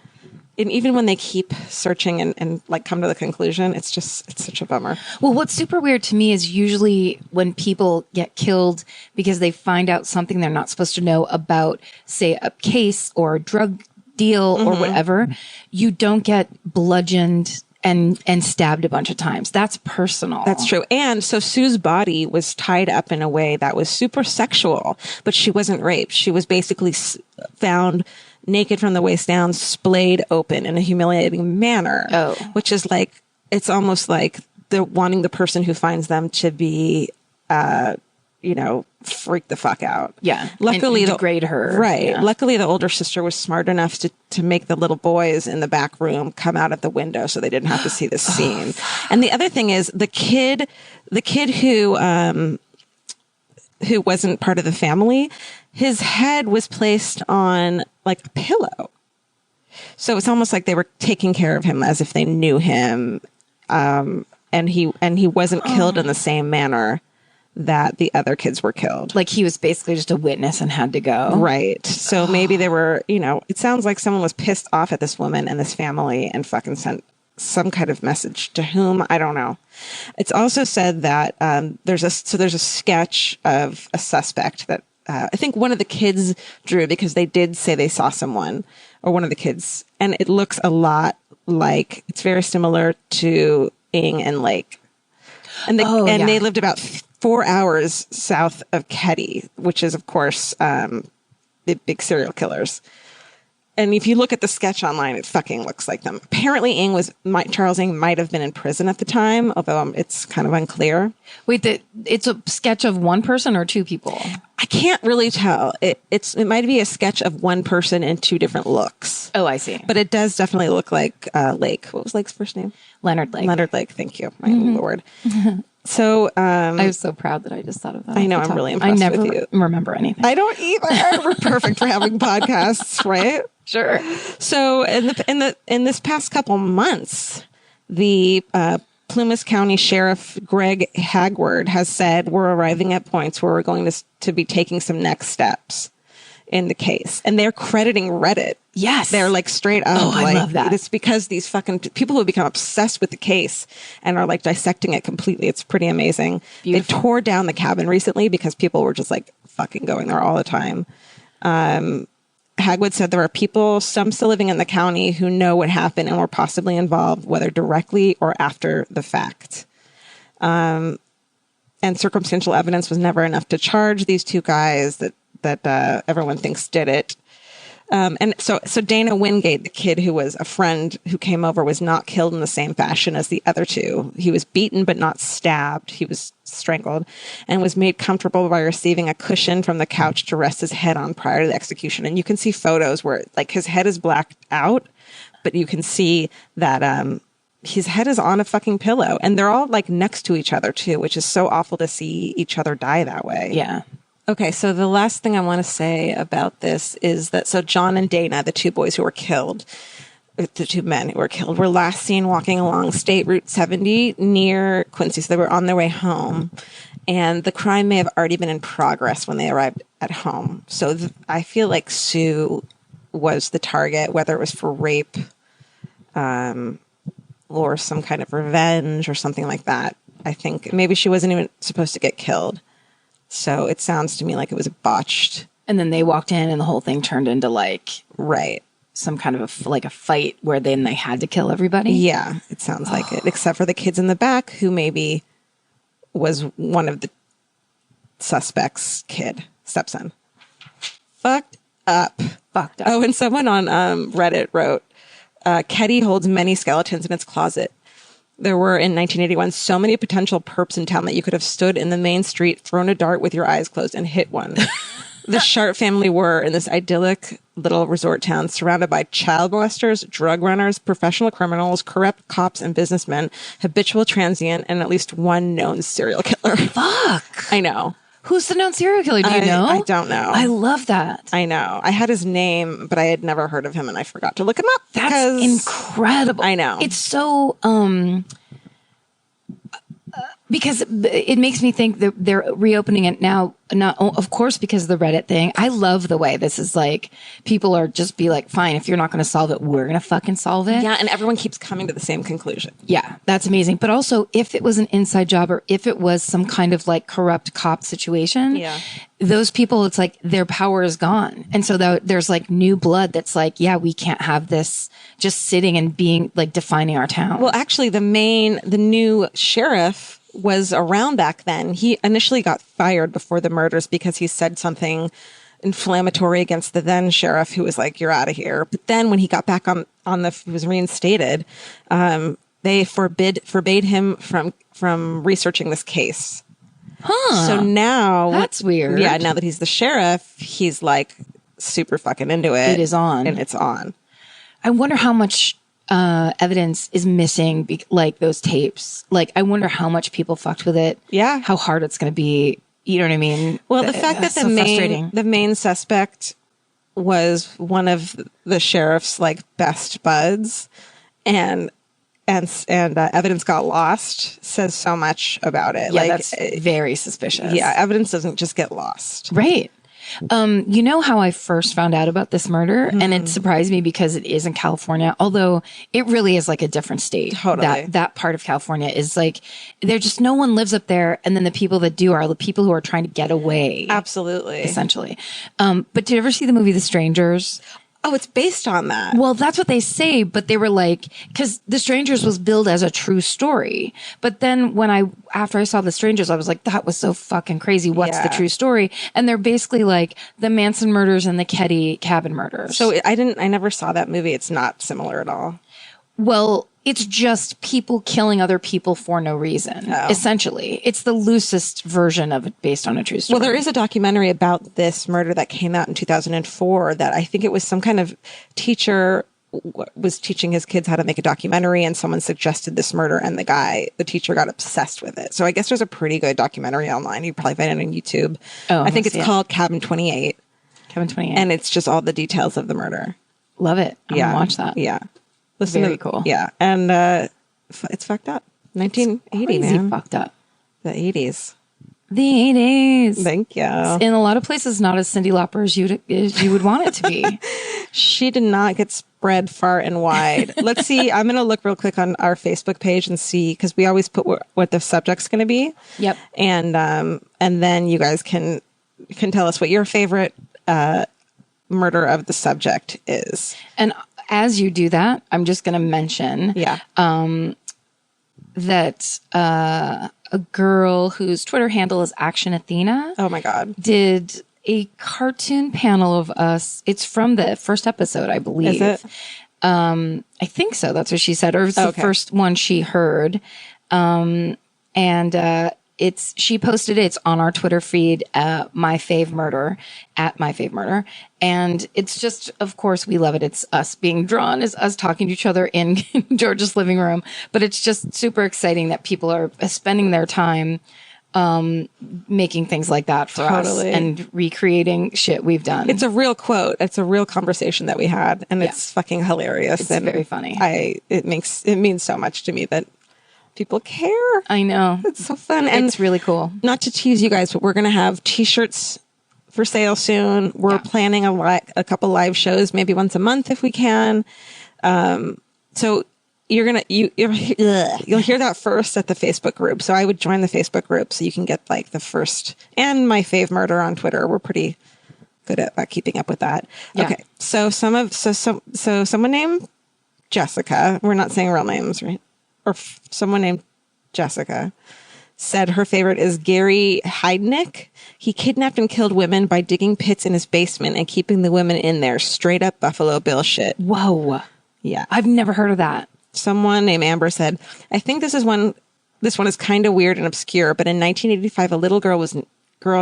And even when they keep searching and like come to the conclusion, it's such a bummer. Well, what's super weird to me is usually when people get killed because they find out something they're not supposed to know about, say, a case or a drug deal or whatever, you don't get bludgeoned and stabbed a bunch of times. That's personal. That's true. And so Sue's body was tied up in a way that was super sexual, but she wasn't raped. She was basically found naked from the waist down, splayed open in a humiliating manner. Oh. Which is like, it's almost like they're wanting the person who finds them to be, freak the fuck out. Yeah. Luckily, and degrade her. Right. Yeah. Luckily, the older sister was smart enough to make the little boys in the back room come out at the window so they didn't have to see this scene. And the other thing is the kid who wasn't part of the family, his head was placed on like a pillow. So it's almost like they were taking care of him as if they knew him. And he wasn't killed in the same manner that the other kids were killed. Like he was basically just a witness and had to go. Right. So maybe they were, it sounds like someone was pissed off at this woman and this family and fucking sent some kind of message to whom, I don't know. It's also said that there's a sketch of a suspect that I think one of the kids drew because they did say they saw someone, or one of the kids, and it looks a lot like, it's very similar to Ing and Lake. And they lived about 4 hours south of Keddie, which is, of course, the big serial killers. And if you look at the sketch online, it fucking looks like them. Apparently, Charles Ing might have been in prison at the time, although it's kind of unclear. Wait, it's a sketch of one person or two people? I can't really tell. It might be a sketch of one person in two different looks. Oh, I see. But it does definitely look like Lake. What was Lake's first name? Leonard Lake. Leonard Lake. Thank you, my lord. So I was so proud that I just thought of that. I know, I'm really impressed I never with you. remember anything. I don't either. We're perfect for having podcasts, right? Sure. So in this past couple months, the Plumas County Sheriff Greg Hagward has said we're arriving at points where we're going to be taking some next steps in the case, and they're crediting Reddit. Yes, they're like straight up. Oh, I love that. It's because these fucking people who have become obsessed with the case and are like dissecting it completely. It's pretty amazing. Beautiful. They tore down the cabin recently because people were just like fucking going there all the time. Hagwood said there are people, some still living in the county, who know what happened and were possibly involved, whether directly or after the fact. And circumstantial evidence was never enough to charge these two guys that everyone thinks did it. And so Dana Wingate, the kid who was a friend who came over, was not killed in the same fashion as the other two. He was beaten but not stabbed. He was strangled and was made comfortable by receiving a cushion from the couch to rest his head on prior to the execution. And you can see photos where like his head is blacked out, but you can see that his head is on a fucking pillow. And they're all like next to each other too, which is so awful to see each other die that way. Yeah. Okay, so the last thing I want to say about this is that so John and Dana, the two boys who were killed, the two men who were killed, were last seen walking along State Route 70 near Quincy. So they were on their way home, and the crime may have already been in progress when they arrived at home. So I feel like Sue was the target, whether it was for rape or some kind of revenge or something like that. I think maybe she wasn't even supposed to get killed. So it sounds to me like it was botched. And then they walked in and the whole thing turned into like Right. some kind of a fight where then they had to kill everybody. Yeah, it sounds like it. Except for the kids in the back who maybe was one of the suspects' stepson. Fucked up. Fucked up. Oh, and someone on Reddit wrote, Keddie holds many skeletons in its closet. There were, in 1981, so many potential perps in town that you could have stood in the main street, thrown a dart with your eyes closed, and hit one. The Sharp family were in this idyllic little resort town surrounded by child molesters, drug runners, professional criminals, corrupt cops and businessmen, habitual transient, and at least one known serial killer. Fuck. I know. Who's the known serial killer? Do you know? I don't know. I love that. I know. I had his name, but I had never heard of him, and I forgot to look him up. That's incredible. I know. It's so because it makes me think that they're reopening it now. Not, of course, because of the Reddit thing. I love the way this is like people are just be like, fine, if you're not going to solve it, we're going to fucking solve it. Yeah, and everyone keeps coming to the same conclusion. Yeah, that's amazing. But also, if it was an inside job or if it was some kind of like corrupt cop situation, Yeah. those people, it's like their power is gone. And so there's like new blood that's like, yeah, we can't have this just sitting and being like defining our town. Well, actually, the new sheriff was around back then. He initially got fired before the murders because he said something inflammatory against the then sheriff, who was like, "You're out of here." But then when he got back he was reinstated, they forbade him from researching this case. Huh. So now That's weird. Yeah, now that he's the sheriff, he's like super fucking into it. It is on. And it's on. I wonder how much evidence is missing, like those tapes. Like, I wonder how much people fucked with it. Yeah. How hard it's going to be. You know what I mean? Well, the fact that the main suspect was one of the sheriff's like best buds, and evidence got lost says so much about it. Yeah, like, that's very suspicious. Yeah, evidence doesn't just get lost. Right. You know how I first found out about this murder? And it surprised me because it is in California, although it really is like a different state. Totally. That part of California is like, there's just no one lives up there. And then the people that do are the people who are trying to get away. Absolutely. Essentially. But did you ever see the movie The Strangers? Oh, it's based on that. Well, that's what they say, but they were like, because The Strangers was billed as a true story. But then after I saw The Strangers, I was like, that was so fucking crazy. What's the true story? And they're basically like the Manson murders and the Keddie cabin murders. So I never saw that movie. It's not similar at all. Well, it's just people killing other people for no reason. Essentially, it's the loosest version of it based on a true story. Well, there is a documentary about this murder that came out in 2004 that I think it was some kind of teacher was teaching his kids how to make a documentary, and someone suggested this murder, and the teacher got obsessed with it. So I guess there's a pretty good documentary online. You probably find it on YouTube. Oh, I think it's called Cabin 28. Cabin 28. And it's just all the details of the murder. Love it. I'm gonna watch that. Yeah. Very cool. Yeah. And it's fucked up. 1980, Crazy man. fucked up. The 80s. The 80s. Thank you. In a lot of places, not as Cyndi Lauper as you would want it to be. She did not get spread far and wide. Let's see. I'm going to look real quick on our Facebook page and see, because we always put what the subject's going to be. Yep. And then you guys can tell us what your favorite murder of the subject is. And as you do that, I'm just going to mention that a girl whose Twitter handle is Action Athena Oh my God. did a cartoon panel of us. It's from the first episode, I believe. Is it? I think so. That's what she said. Or it was the first one she heard. She posted it. It's on our Twitter feed, My Fave Murder, at My Fave Murder. And it's just, of course, we love it. It's us being drawn as us talking to each other in George's living room. But it's just super exciting that people are spending their time making things like that for us and recreating shit we've done. It's a real quote. It's a real conversation that we had, and it's fucking hilarious. It's and very funny. It means so much to me that people care. I know. It's so fun. And it's really cool. Not to tease you guys, but we're going to have t-shirts for sale soon. We're planning a couple live shows, maybe once a month if we can. So you'll hear that first at the Facebook group. So I would join the Facebook group so you can get like the first, and My Fave Murder on Twitter. We're pretty good at keeping up with that. Yeah. Okay. So someone named Jessica, we're not saying real names, right? Or someone named Jessica said her favorite is Gary Heidnick. He kidnapped and killed women by digging pits in his basement and keeping the women in there. Straight up Buffalo Bill shit. Whoa. Yeah. I've never heard of that. Someone named Amber said, I think this one is kind of weird and obscure, but in 1985, a little girl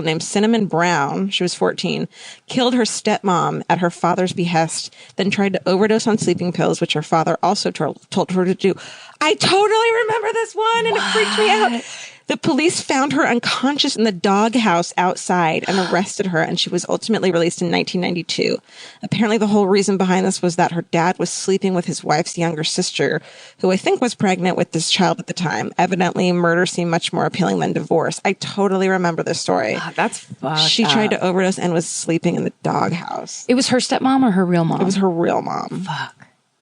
named Cinnamon Brown, she was 14, killed her stepmom at her father's behest, then tried to overdose on sleeping pills, which her father also told her to do. I totally remember this one, and it freaked me out. The police found her unconscious in the doghouse outside and arrested her, and she was ultimately released in 1992. Apparently, the whole reason behind this was that her dad was sleeping with his wife's younger sister, who I think was pregnant with this child at the time. Evidently, murder seemed much more appealing than divorce. I totally remember this story. Oh, that's fucked She up. tried to overdose and was sleeping in the doghouse. It was her stepmom or her real mom? It was her real mom. Fuck.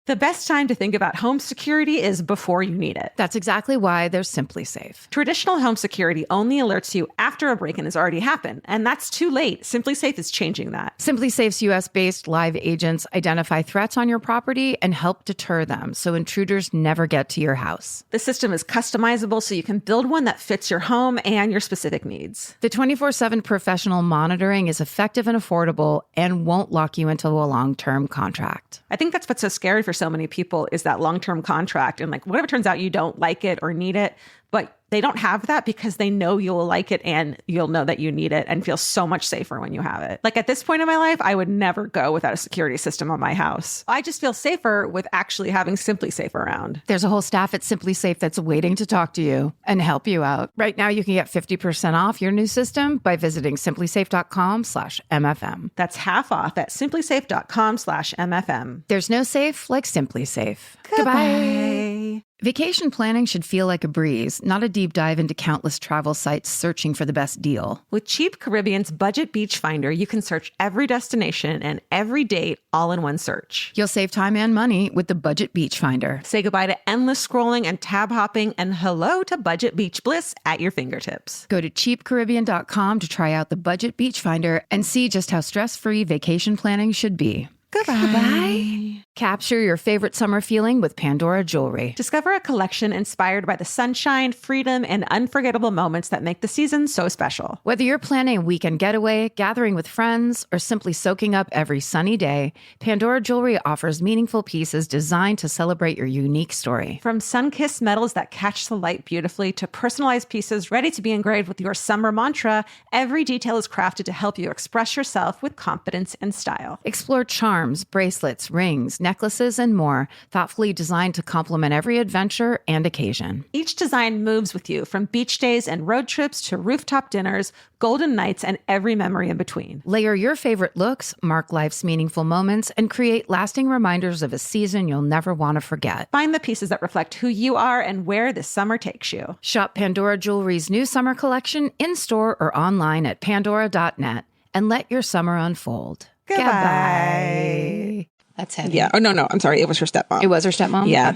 The best time to think about home security is before you need it. That's exactly why there's Simply Safe. Traditional home security only alerts you after a break-in has already happened, and that's too late. Simply Safe is changing that. Simply Safe's US-based live agents identify threats on your property and help deter them so intruders never get to your house. The system is customizable so you can build one that fits your home and your specific needs. The 24/7 professional monitoring is effective and affordable and won't lock you into a long-term contract. I think that's what's so scary for so many people is that long-term contract. And like, whatever turns out you don't like it or need it, but they don't have that because they know you'll like it and you'll know that you need it and feel so much safer when you have it. Like at this point in my life, I would never go without a security system on my house. I just feel safer with actually having Simply Safe around. There's a whole staff at Simply Safe that's waiting to talk to you and help you out. Right now, you can get 50% off your new system by visiting simplysafe.com/MFM. That's half off at simplysafe.com/MFM. There's no safe like Simply Safe. Goodbye. Vacation planning should feel like a breeze, not a deep dive into countless travel sites searching for the best deal. With Cheap Caribbean's Budget Beach Finder, you can search every destination and every date all in one search. You'll save time and money with the Budget Beach Finder. Say goodbye to endless scrolling and tab hopping and hello to Budget Beach Bliss at your fingertips. Go to cheapcaribbean.com to try out the Budget Beach Finder and see just how stress-free vacation planning should be. Goodbye. Capture your favorite summer feeling with Pandora Jewelry. Discover a collection inspired by the sunshine, freedom, and unforgettable moments that make the season so special. Whether you're planning a weekend getaway, gathering with friends, or simply soaking up every sunny day, Pandora Jewelry offers meaningful pieces designed to celebrate your unique story. From sun-kissed metals that catch the light beautifully to personalized pieces ready to be engraved with your summer mantra, every detail is crafted to help you express yourself with confidence and style. Explore charms, bracelets, rings, necklaces, and more, thoughtfully designed to complement every adventure and occasion. Each design moves with you, from beach days and road trips to rooftop dinners, golden nights, and every memory in between. Layer your favorite looks, mark life's meaningful moments, and create lasting reminders of a season you'll never want to forget. Find the pieces that reflect who you are and where this summer takes you. Shop Pandora Jewelry's new summer collection in-store or online at pandora.net and let your summer unfold. Goodbye. That's heavy. Yeah. Oh, no. I'm sorry. It was her stepmom. It was her stepmom? Yeah.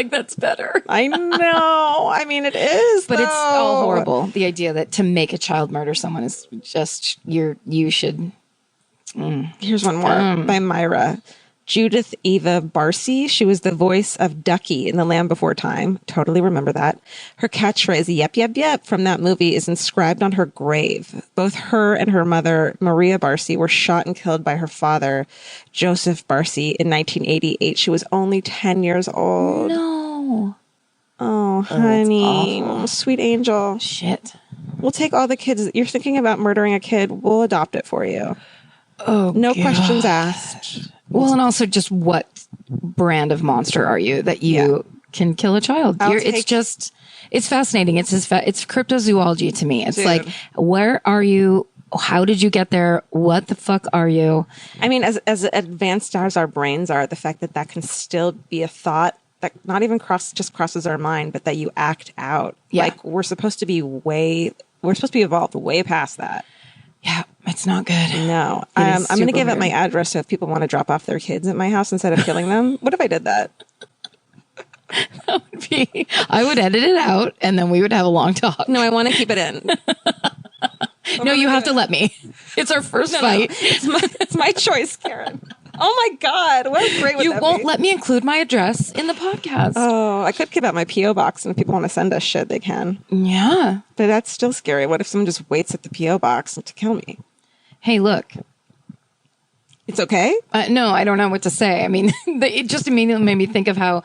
That's better. I know. I mean, it is, But it's all though. horrible. The idea that to make a child murder someone is just, you should. Here's one more by Myra. Judith Eva Barcy. She was the voice of Ducky in The Land Before Time. Totally remember that. Her catchphrase, yep, yep, yep, from that movie is inscribed on her grave. Both her and her mother, Maria Barcy, were shot and killed by her father, Joseph Barcy, in 1988. She was only 10 years old. No. Oh, honey. awful. Sweet angel. Shit. We'll take all the kids. You're thinking about murdering a kid. We'll adopt it for you. Oh, No God. questions asked. Well, and also just what brand of monster are you that you can kill a child? It's fascinating. It's cryptozoology to me. It's Dude. like, where are you? How did you get there? What the fuck are you? I mean, as advanced as our brains are, the fact that that can still be a thought that not even crosses our mind, but that you act out. Yeah. Like we're supposed to be evolved way past that. Yeah, it's not good. No. It I'm is going to super give up my weird. address so if people want to drop off their kids at my house instead of killing them. What if I did that? I would edit it out and then we would have a long talk. No, I want to keep it in. No, you have to let me. It's our first fight. It's my choice, Karen. Oh my God. What great would You that won't be? let me include my address in the podcast. Oh, I could give out my P.O. box, and if people want to send us shit, they can. Yeah. But that's still scary. What if someone just waits at the P.O. box to kill me? Hey, look. It's okay? No, I don't know what to say. I mean, it just immediately made me think of how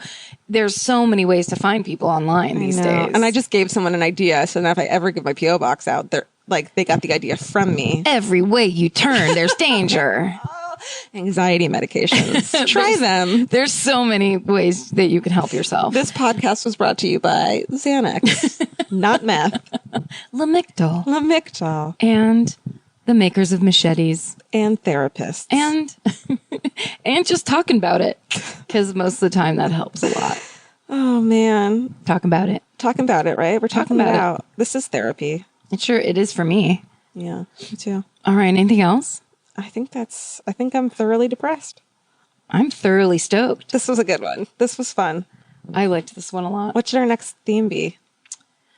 there's so many ways to find people online these days. And I just gave someone an idea, so now if I ever give my P.O. box out, they got the idea from me. Every way you turn, there's danger. Anxiety medications. Try them. There's so many ways that you can help yourself. This podcast was brought to you by Xanax, not meth, Lamictal. Lamictal, And the makers of machetes. and therapists. And and just talking about it. Because most of the time that helps a lot. Oh, man. Talking about it. Talking about it, right? We're talking about about it it. out. This is therapy. It is for me. Yeah, me too. All right, anything else? I think I'm thoroughly depressed. I'm thoroughly stoked. This was a good one. This was fun. I liked this one a lot. What should our next theme be?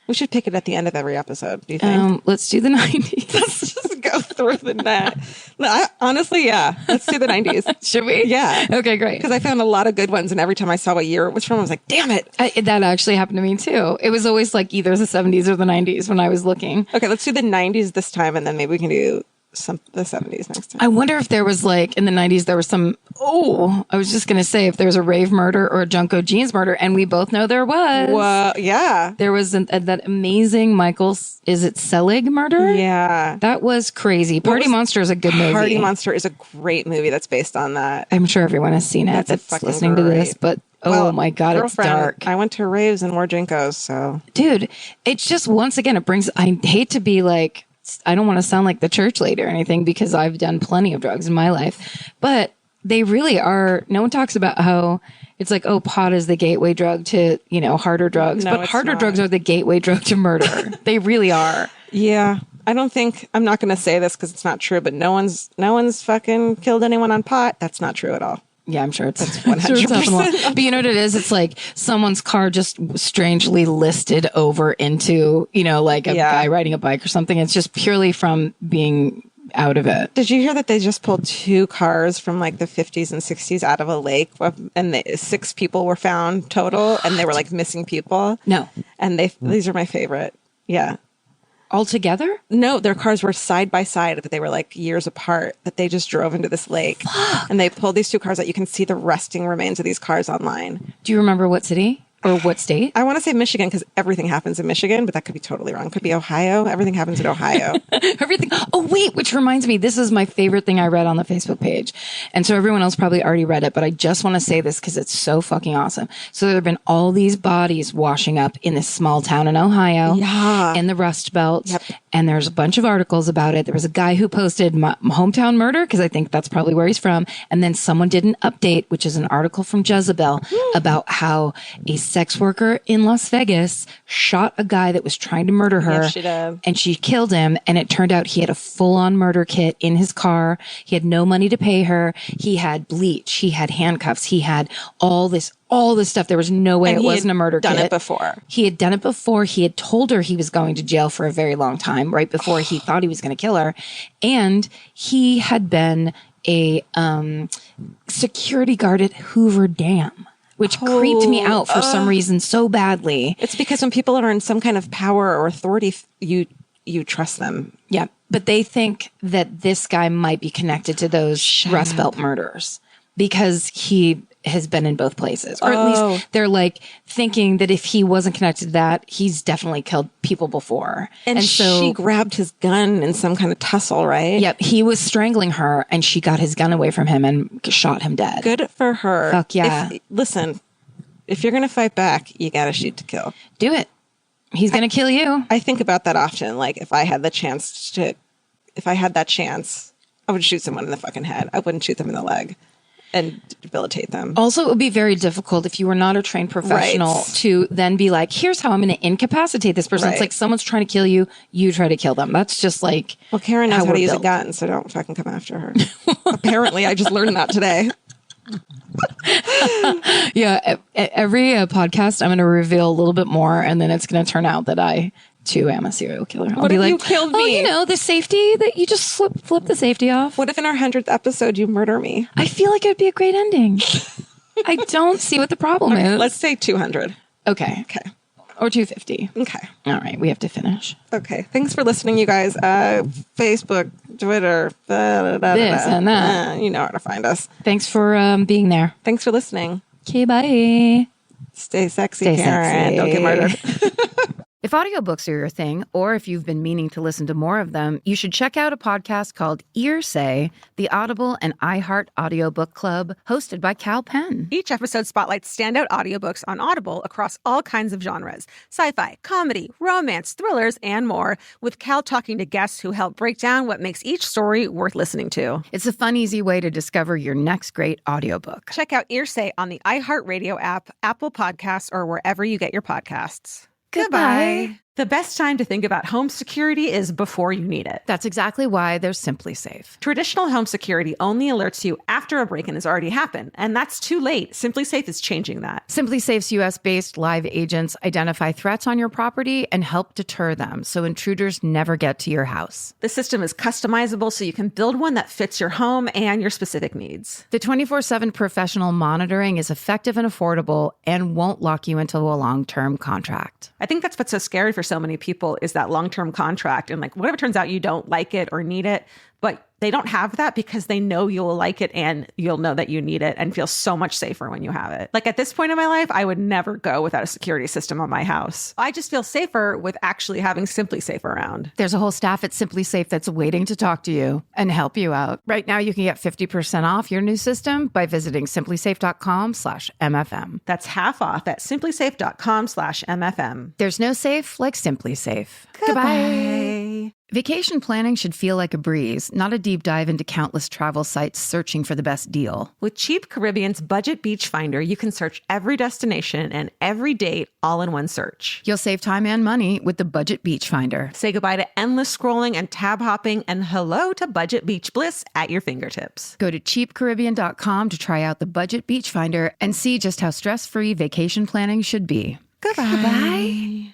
We should pick it at the end of every episode. Do you think? Let's do the 90s. Let's just go through the net. No, honestly, yeah. Let's do the 90s. Should we? Yeah. Okay, great. Because I found a lot of good ones, and every time I saw what year it was from, I was like, damn it. That actually happened to me too. It was always like either the 70s or the 90s when I was looking. Okay, let's do the 90s this time, and then maybe we can do the 70s next time. I wonder if there was like in the 90s, there was some, I was just going to say if there was a rave murder or a Junko Jeans murder. And we both know there was. Well, yeah. There was that amazing is it Selig murder? Yeah. That was crazy. Party Monster is a good movie. Party Monster is a great movie that's based on that. I'm sure everyone has seen it that's fucking listening to this, great. but Well, my God, it's girlfriend, dark. I went to raves and wore Jinkos, so. Dude, it's just, once again, I hate to be like, I don't want to sound like the church lady or anything because I've done plenty of drugs in my life, but they really are. No one talks about how it's like, pot is the gateway drug to, harder drugs, No, but it's harder not. drugs are the gateway drug to murder. They really are. Yeah. I'm not going to say this because it's not true, but no one's fucking killed anyone on pot. That's not true at all. Yeah, I'm sure it's 100%. But you know what it is? It's like someone's car just strangely listed over into, like a guy riding a bike or something. It's just purely from being out of it. Did you hear that they just pulled 2 cars from like the 50s and 60s out of a lake, and 6 people were found total, and they were like missing people? No. And these are my favorite. Yeah. All together? No, their cars were side by side, but they were like years apart, that they just drove into this lake. And they pulled these 2 cars out. You can see the resting remains of these cars online. Do you remember what city or what state? I want to say Michigan because everything happens in Michigan, but that could be totally wrong. Could be Ohio. Everything happens in Ohio. Everything. Oh, wait, which reminds me, this is my favorite thing I read on the Facebook page. And so everyone else probably already read it, but I just want to say this because it's so fucking awesome. So there have been all these bodies washing up in this small town in Ohio, in the Rust Belt. Yep. And there's a bunch of articles about it. There was a guy who posted my hometown murder, because I think that's probably where he's from. And then someone did an update, which is an article from Jezebel about how a sex worker in Las Vegas shot a guy that was trying to murder her. Yes, she did. And she killed him. And it turned out he had a full-on murder kit in his car. He had no money to pay her. He had bleach. He had handcuffs. He had all this stuff. There was no way And it he wasn't had a murder done kit. it before. He had done it before. He had told her he was going to jail for a very long time, right before he thought he was going to kill her. And he had been a security guard at Hoover Dam, which creeped me out for some reason so badly. It's because when people are in some kind of power or authority, you trust them. Yeah. But they think that this guy might be connected to those Rust Belt murders because he has been in both places. Or at least they're like thinking that if he wasn't connected to that, he's definitely killed people before. And so she grabbed his gun in some kind of tussle, right? Yep. He was strangling her and she got his gun away from him and shot him dead. Good for her. Fuck yeah. Listen, if you're going to fight back, you got to shoot to kill. Do it. He's going to kill you. I think about that often. Like if I had that chance, I would shoot someone in the fucking head. I wouldn't shoot them in the leg and debilitate them. Also, it would be very difficult if you were not a trained professional to then be like, here's how I'm going to incapacitate this person. It's like someone's trying to kill you, you try to kill them. That's just like, well, Karen knows how to use a gun, so don't fucking come after her. Apparently, I just learned that today. Yeah, every podcast, I'm going to reveal a little bit more, and then it's going to turn out that I too am a serial killer. I'll What be if like, you killed me? Oh, you know, the safety that you just flip the safety off. What if in our 100th episode you murder me? I feel like it'd be a great ending. I don't see what the problem is. Let's say 200. Okay. Or 250. Okay. All right, we have to finish. Okay. Thanks for listening, you guys. Facebook, Twitter, This and that. You know how to find us. Thanks for being there. Thanks for listening. Okay, bye. Stay sexy, Stay Karen. sexy. Don't get murdered. If audiobooks are your thing, or if you've been meaning to listen to more of them, you should check out a podcast called Earsay, the Audible and iHeart Audiobook Club, hosted by Cal Penn. Each episode spotlights standout audiobooks on Audible across all kinds of genres: sci-fi, comedy, romance, thrillers, and more, with Cal talking to guests who help break down what makes each story worth listening to. It's a fun, easy way to discover your next great audiobook. Check out Earsay on the iHeartRadio app, Apple Podcasts, or wherever you get your podcasts. Goodbye. The best time to think about home security is before you need it. That's exactly why there's Simply Safe. Traditional home security only alerts you after a break-in has already happened, and that's too late. Simply Safe is changing that. Simply Safe's US-based live agents identify threats on your property and help deter them so intruders never get to your house. The system is customizable so you can build one that fits your home and your specific needs. The 24/7 professional monitoring is effective and affordable and won't lock you into a long-term contract. I think that's what's so scary for so many people is that long-term contract. And like, whatever turns out you don't like it or need it, but they don't have that because they know you'll like it and you'll know that you need it and feel so much safer when you have it. Like at this point in my life, I would never go without a security system on my house. I just feel safer with actually having Simply Safe around. There's a whole staff at Simply Safe that's waiting to talk to you and help you out. Right now, you can get 50% off your new system by visiting simplysafe.com/MFM. That's half off at simplysafe.com/MFM. There's no safe like Simply Safe. Goodbye. Vacation planning should feel like a breeze, not a deep dive into countless travel sites searching for the best deal. With Cheap Caribbean's Budget Beach Finder, you can search every destination and every date all in one search. You'll save time and money with the Budget Beach Finder. Say goodbye to endless scrolling and tab hopping and hello to Budget Beach Bliss at your fingertips. Go to cheapcaribbean.com to try out the Budget Beach Finder and see just how stress-free vacation planning should be. Goodbye.